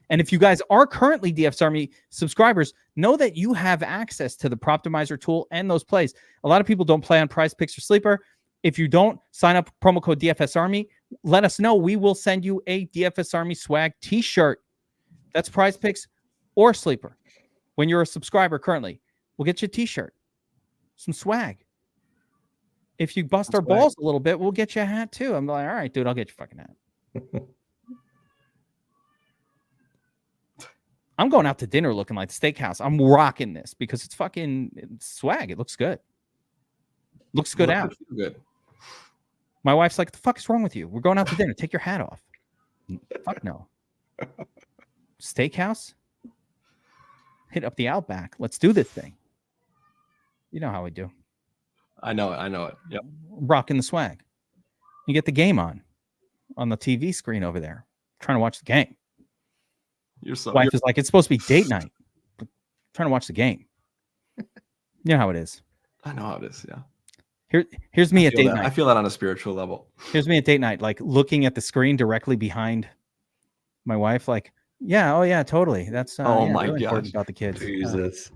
And if you guys are currently DFS Army subscribers, know that you have access to the Proptimizer tool and those plays. A lot of people don't play on Prize Picks or Sleeper. If you don't sign up promo code DFS Army, let us know. We will send you a DFS Army swag t-shirt. That's Prize Picks or Sleeper. When you're a subscriber currently, we'll get you a t-shirt, some swag. If you bust our balls a little bit, we'll get you a hat too. I'm like, all right, dude, I'll get you a fucking hat. I'm going out to dinner looking like the steakhouse. I'm rocking this because it's swag. It looks good. Looks good out. Good. My wife's like, the fuck is wrong with you? We're going out to dinner. Take your hat off. Fuck no. Steakhouse? Hit up the Outback. Let's do this thing. You know how we do. I know it. Yep. Rocking the swag. You get the game on the TV screen over there. Trying to watch the game. Wife is like, it's supposed to be date night. Trying to watch the game. You know how it is. I know how it is, yeah. Here's me at date night. I feel that on a spiritual level. Here's me at date night, like looking at the screen directly behind my wife, like, yeah, oh yeah, totally. That's my really God, about the kids. Jesus.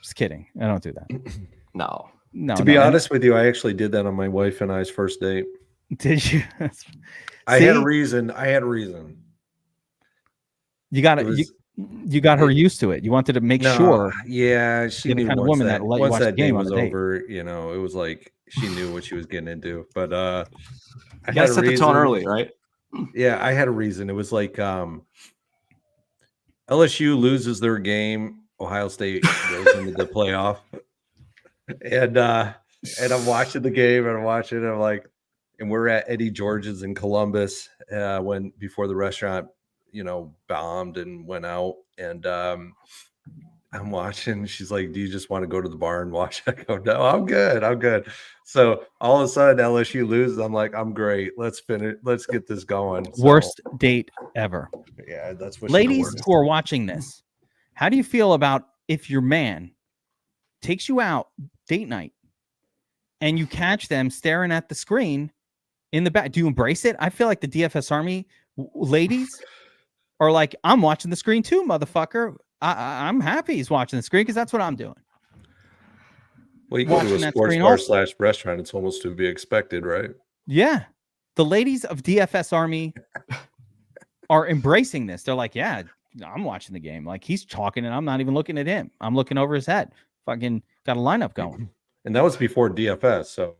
Just kidding. I don't do that. No. To be honest with you, I actually did that on my wife and I's first date. Did you? I had a reason. You got it. You got her used to it. You wanted to make sure. Yeah, she knew the kind of woman that let you watch the game was over. You know, it was like she knew what she was getting into. But I had to set the tone early, right? Yeah, I had a reason. It was like LSU loses their game, Ohio State goes into the playoff, and I'm watching the game and I'm watching. And I'm like, and we're at Eddie George's in Columbus before the restaurant bombed and went out, and I'm watching. She's like, "Do you just want to go to the bar and watch?" I go, "No, I'm good. I'm good." So all of a sudden, LSU loses. I'm like, "I'm great. Let's finish. Let's get this going." So, Worst date ever. yeah, that's what. Ladies who are watching this, how do you feel about if your man takes you out date night and you catch them staring at the screen in the back? Do you embrace it? I feel like the DFS Army ladies are like, I'm watching the screen too, motherfucker. I'm happy he's watching the screen because that's what I'm doing. Well, you go to a watching that sports screen bar also. / restaurant. It's almost to be expected, right? Yeah. The ladies of DFS Army are embracing this. They're like, yeah, I'm watching the game. Like he's talking and I'm not even looking at him. I'm looking over his head. Fucking got a lineup going. And that was before DFS. So,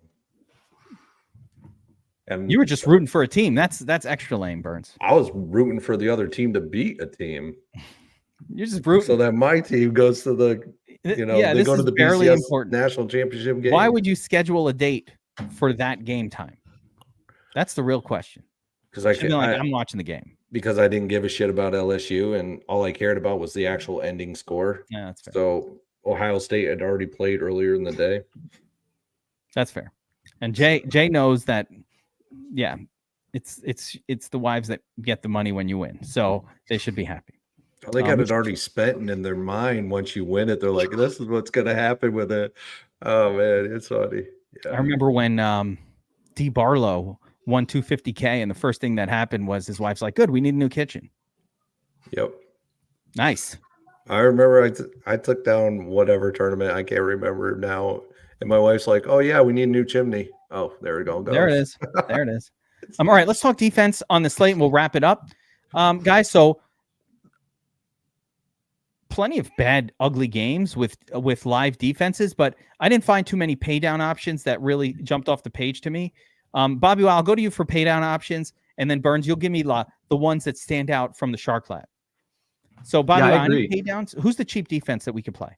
and You were just rooting for a team. That's extra lame, Burns. I was rooting for the other team to beat a team, You're just rooting. so that my team goes to the, they this go to is the barely BCS important. national championship game. Why would you schedule a date for that game time? That's the real question. Because I'm watching the game. because I didn't give a shit about LSU, and all I cared about was the actual ending score. Yeah, that's fair. So Ohio State had already played earlier in the day. That's fair. And Jay knows that. Yeah, it's the wives that get the money when you win, so they should be happy. They got it already spent, and in their mind, once you win it, they're like, "This is what's going to happen with it." Oh man, it's funny. Yeah. I remember when D Barlow won $250K, and the first thing that happened was his wife's like, "Good, we need a new kitchen." Yep. Nice. I remember I took down whatever tournament, I can't remember now, and my wife's like, "Oh yeah, we need a new chimney." Oh, there we go. There it is. There it is. All right, let's talk defense on the slate, and we'll wrap it up, guys. So plenty of bad, ugly games with live defenses, but I didn't find too many pay down options that really jumped off the page to me. Bobby, I'll go to you for pay down options, and then Burns, you'll give me the ones that stand out from the Shark Lab. So Bobby, any pay downs? Who's the cheap defense that we could play?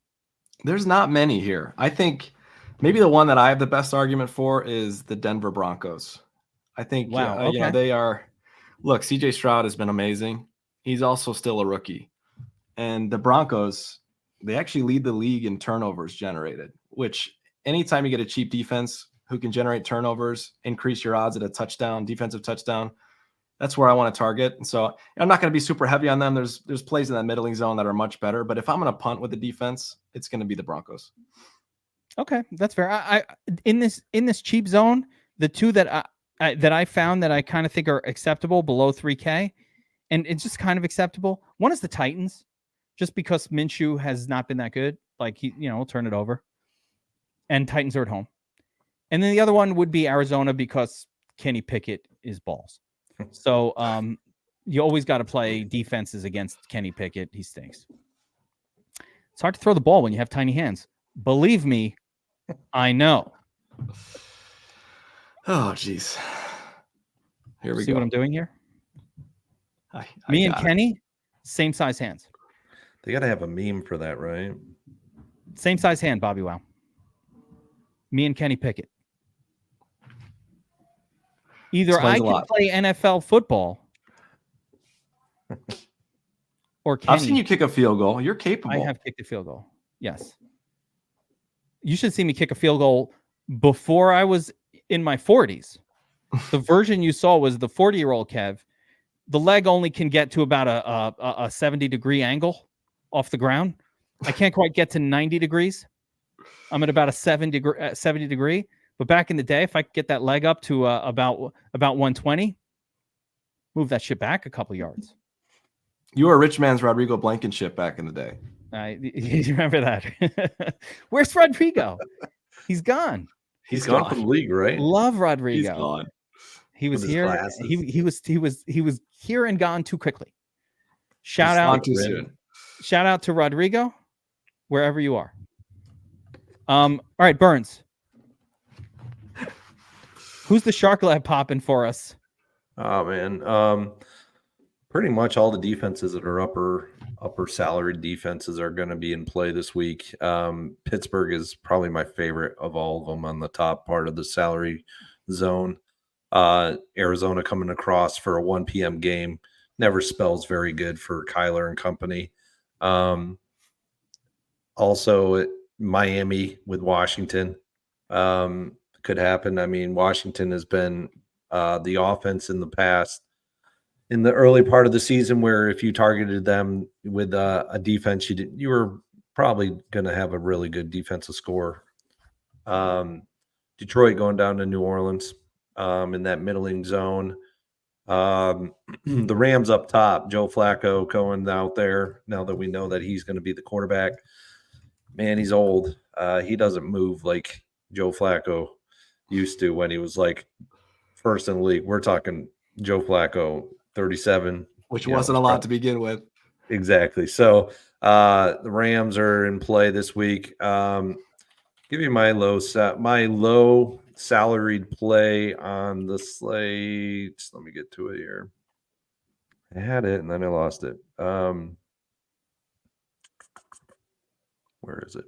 There's not many here. I think maybe the one that I have the best argument for is the Denver Broncos. I think they are. Look, CJ Stroud has been amazing. He's also still a rookie. And the Broncos, they actually lead the league in turnovers generated, which anytime you get a cheap defense who can generate turnovers, increase your odds at a touchdown, defensive touchdown, that's where I want to target. And so I'm not going to be super heavy on them. There's plays in that middling zone that are much better. But if I'm going to punt with the defense, it's going to be the Broncos. Okay, that's fair. I in this cheap zone, the two that I found that I kind of think are acceptable below 3K, and it's just kind of acceptable. One is the Titans, just because Minshew has not been that good. Like he'll turn it over, and Titans are at home. And then the other one would be Arizona because Kenny Pickett is balls. So you always got to play defenses against Kenny Pickett. He stinks. It's hard to throw the ball when you have tiny hands. Believe me, I know. Oh, geez. Here we See go. what I'm doing here? I Me and Kenny, same size hands. They got to have a meme for that, right? Same size hand, BobbyWow. Me and Kenny Pickett. Either I can play NFL football or Kenny. I've seen you kick a field goal. You're capable. I have kicked a field goal. Yes. You should see me kick a field goal before I was in my 40s. The version you saw was the 40-year-old Kev. The leg only can get to about a 70-degree angle off the ground. I can't quite get to 90 degrees. I'm at about a 70 degree. But back in the day, if I could get that leg up to about 120, move that shit back a couple yards. You were a rich man's Rodrigo Blankenship back in the day. You remember that? Where's Rodrigo? He's gone. He's gone from the league, right? Love Rodrigo. He's gone. He was here. He was here and gone too quickly. Shout out to Rodrigo, wherever you are. All right, Burns. Who's the Shark Lab popping for us? Oh man, pretty much all the defenses that are upper salaried defenses are going to be in play this week. Pittsburgh is probably my favorite of all of them on the top part of the salary zone. Arizona coming across for a 1 p.m. game never spells very good for Kyler and company. Also, Miami with Washington could happen. I mean, Washington has been the offense in the past, in the early part of the season, where if you targeted them with a defense, you were probably going to have a really good defensive score. Detroit going down to New Orleans in that middling zone. The Rams up top, Joe Flacco going out there now that we know that he's going to be the quarterback. Man, he's old. He doesn't move like Joe Flacco used to when he was like first in the league. We're talking Joe Flacco, 37. Which wasn't a lot to begin with. Exactly. So the Rams are in play this week. Give you my low salaried play on the slate. Let me get to it here. I had it and then I lost it. Where is it?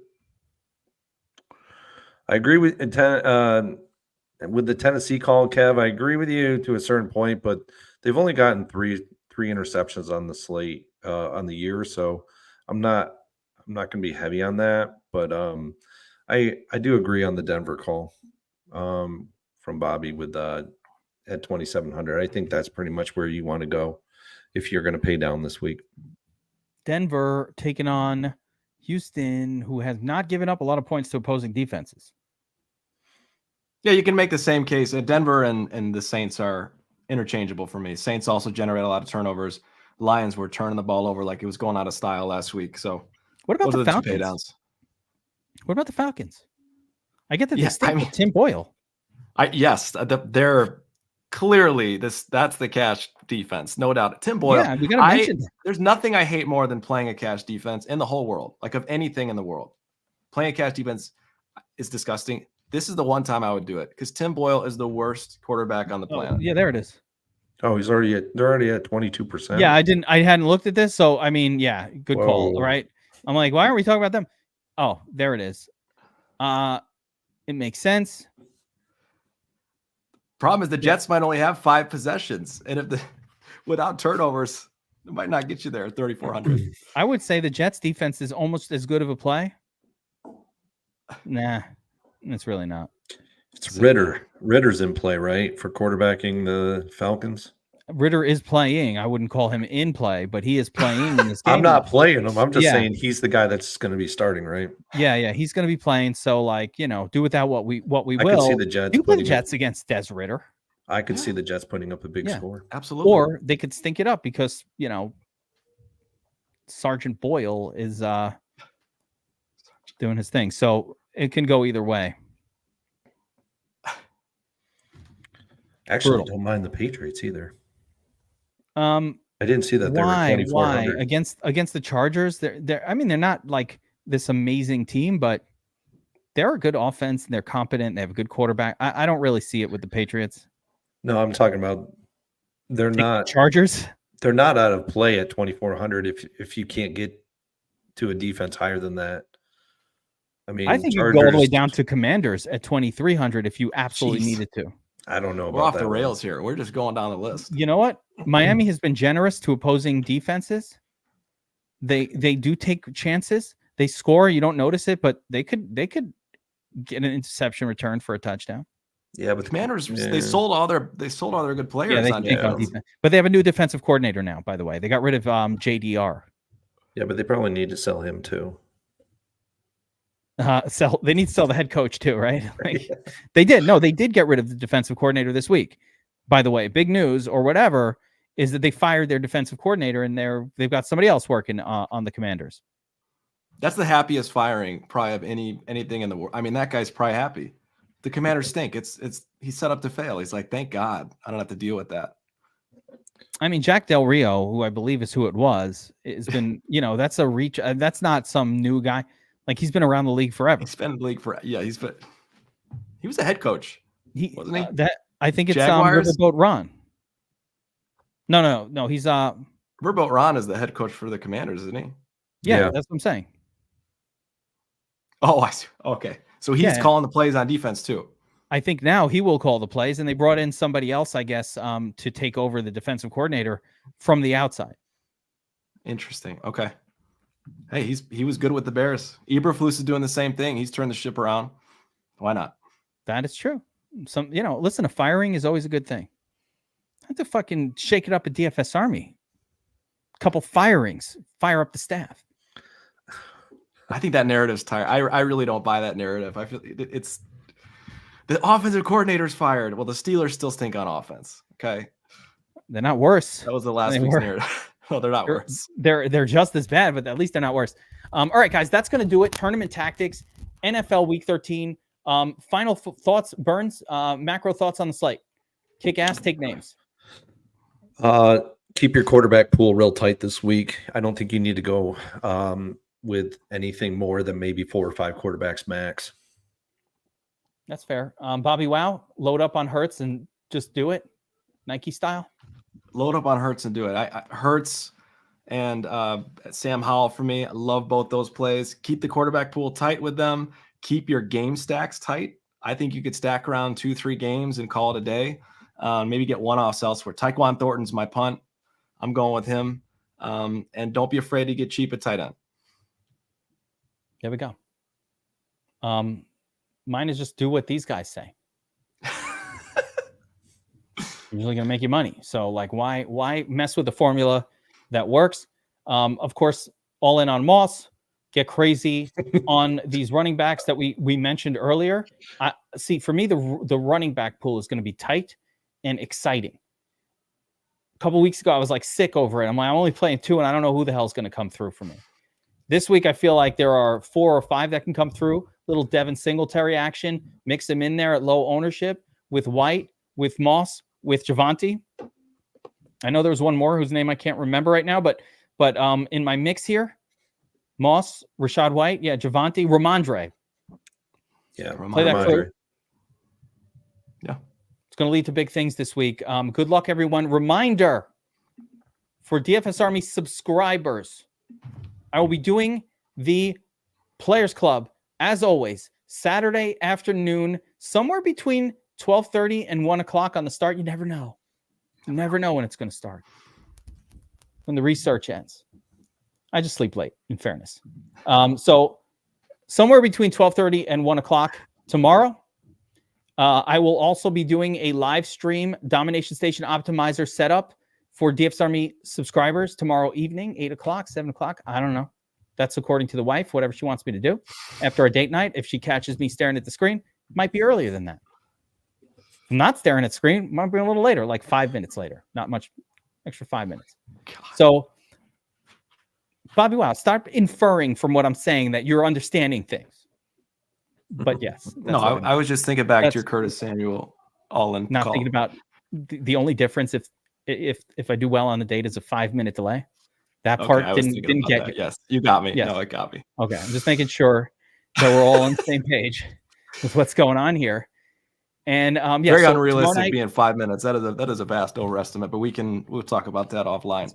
I agree with the Tennessee call, Kev. I agree with you to a certain point, but they've only gotten three interceptions on the slate on the year, so I'm not going to be heavy on that. But I do agree on the Denver call from Bobby with at 2,700. I think that's pretty much where you want to go if you're going to pay down this week. Denver taking on Houston, who has not given up a lot of points to opposing defenses. Yeah, you can make the same case. Denver and the Saints are interchangeable for me. Saints also generate a lot of turnovers. Lions were turning the ball over like it was going out of style last week. So what about the Falcons? Two pay downs. What about the Falcons? I get that they stink with Tim Boyle. They're clearly that's the cash defense, no doubt. Tim Boyle. Yeah, we got to mention that. There's nothing I hate more than playing a cash defense in the whole world, like of anything in the world. Playing a cash defense is disgusting. This is the one time I would do it because Tim Boyle is the worst quarterback on the planet. Yeah, there it is. Oh, they're already at 22%. Yeah, I hadn't looked at this, so I mean, yeah, good call, right? I'm like, why aren't we talking about them? Oh, there it is. It makes sense. Problem is the Jets might only have 5 possessions, and without turnovers, it might not get you there at 3,400. I would say the Jets defense is almost as good of a play. Nah, it's really not. It's Ritter. Ritter's in play, right, for quarterbacking the Falcons? Ritter is playing. I wouldn't call him in play, but he is playing in this game. I'm not playing him. I'm just saying he's the guy that's going to be starting, right? Yeah, he's going to be playing. So, like, do with that what we will. I can see the Jets. You play the Jets against Des Ritter. I could see the Jets putting up a big score. Absolutely. Or they could stink it up because Sergeant Boyle is doing his thing. So it can go either way. Actually, I don't mind the Patriots either. I didn't see that they were 2,400. Why against the Chargers? They're not like this amazing team, but they're a good offense and they're competent. They have a good quarterback. I don't really see it with the Patriots. No, I'm talking about they're not Chargers. They're not out of play at 2,400 if you can't get to a defense higher than that. I mean, I think you go all the way down to Commanders at 2,300 if you absolutely needed to. I don't know. We're off the rails here. We're just going down the list. You know what? Miami has been generous to opposing defenses. They do take chances. They score. You don't notice it, but they could get an interception return for a touchdown. Yeah, but Commanders they sold all their good players on defense. But they have a new defensive coordinator now. By the way, they got rid of JDR. Yeah, but they probably need to sell him too. They need to sell the head coach too, right? They did get rid of the defensive coordinator this week. By the way, big news or whatever is that they fired their defensive coordinator and they've got somebody else working on the Commanders. That's the happiest firing probably of anything in the world. I mean, that guy's probably happy. The Commanders stink. He's set up to fail. He's like, thank God I don't have to deal with that. I mean, Jack Del Rio, who I believe is who it was, has been, that's a reach. That's not some new guy. Like he's been around the league forever. He was a head coach. Wasn't he? I think it's Jaguars? Riverboat Ron. No. He's Riverboat Ron is the head coach for the Commanders, isn't he? Yeah, that's what I'm saying. Oh, I see. Okay. So he's calling the plays on defense too. I think now he will call the plays, and they brought in somebody else, I guess, to take over the defensive coordinator from the outside. Interesting. Okay. Hey, he was good with the Bears. Eberflus is doing the same thing. He's turned the ship around. Why not? That is true. Listen, a firing is always a good thing. I have to fucking shake it up at DFS Army. A couple firings, fire up the staff. I think that narrative's tired. I really don't buy that narrative. I feel it's the offensive coordinator's fired. Well, the Steelers still stink on offense. Okay, they're not worse. That was the last week's narrative. No, they're not worse. They're just as bad, but at least they're not worse. All right, guys, that's going to do it. Tournament tactics, NFL Week 13. Final thoughts, Burns. Macro thoughts on the slate. Kick ass, take names. Keep your quarterback pool real tight this week. I don't think you need to go with anything more than maybe 4 or 5 quarterbacks max. That's fair. BobbyWow, load up on Hurts and just do it, Nike style. Load up on Hurts and do it. Hurts and Sam Howell for me. I love both those plays. Keep the quarterback pool tight with them. Keep your game stacks tight. I think you could stack around 2-3 games and call it a day. Maybe get one-offs elsewhere. Tyquan Thornton's my punt. I'm going with him. And don't be afraid to get cheap at tight end. There we go. Mine is just do what these guys say. Usually going to make you money. So like, why mess with the formula that works? Of course, all in on Moss. Get crazy on these running backs that we mentioned earlier. See, for me, the running back pool is going to be tight and exciting. A couple weeks ago, I was like sick over it. I'm only playing 2, and I don't know who the hell is going to come through for me. This week, I feel like there are 4 or 5 that can come through. Little Devin Singletary action. Mix him in there at low ownership with White, with Moss, with Javonte. I know there was one more whose name I can't remember right now, but in my mix here, Moss, Rashad White, Javonte, Ramondre. Yeah, Play that Ramondre. Yeah. It's going to lead to big things this week. Good luck, everyone. Reminder for DFS Army subscribers, I will be doing the Players Club, as always, Saturday afternoon, somewhere between 12:30 and 1 o'clock on the start. You never know. You never know when it's going to start. When the research ends. I just sleep late, in fairness. So somewhere between 12:30 and 1 o'clock tomorrow, I will also be doing a live stream Domination Station Optimizer setup for DFS Army subscribers tomorrow evening, 8 o'clock, 7 o'clock. I don't know. That's according to the wife, whatever she wants me to do. After a date night, if she catches me staring at the screen, it might be earlier than that. If I'm not staring at the screen, it might be a little later, like 5 minutes later. Not much, extra 5 minutes. God. So, BobbyWow, start inferring from what I'm saying that you're understanding things. But yes. No, I was just thinking back to your Curtis Samuel all-in not call. thinking about the only difference if I do well on the date is a 5-minute delay. That part didn't get you. Yes, you got me. Yes. No, it got me. Okay, I'm just making sure that we're all on the same page with what's going on here. And Very so unrealistic night, being 5 minutes. That is a vast overestimate, but we'll talk about that offline.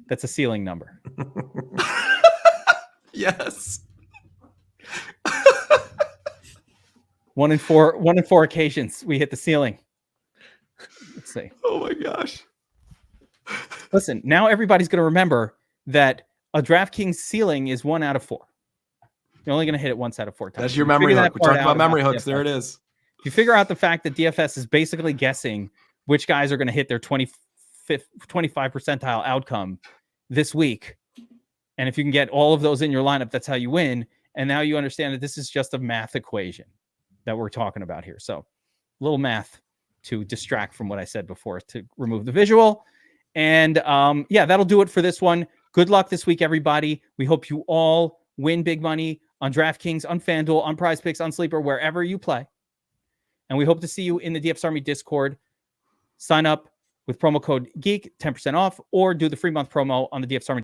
That's a ceiling number. Yes. 1 in 4 occasions we hit the ceiling. Let's see. Oh my gosh. Listen, now everybody's going to remember that a DraftKings ceiling is 1 out of 4. You're only going to hit it once out of 4 times. That's your memory hook. We're talking about memory hooks. DFS. There it is. If you figure out the fact that DFS is basically guessing which guys are going to hit their 25 percentile outcome this week, and if you can get all of those in your lineup, that's how you win. And now you understand that this is just a math equation that we're talking about here. So a little math to distract from what I said before to remove the visual. And that'll do it for this one. Good luck this week, everybody. We hope you all win big money on DraftKings, on Fanduel, on Prize Picks, on Sleeper, wherever you play. And we hope to see you in the DFS Army Discord. Sign up with promo code GEEK, 10% off, or do the free month promo on the DFS Army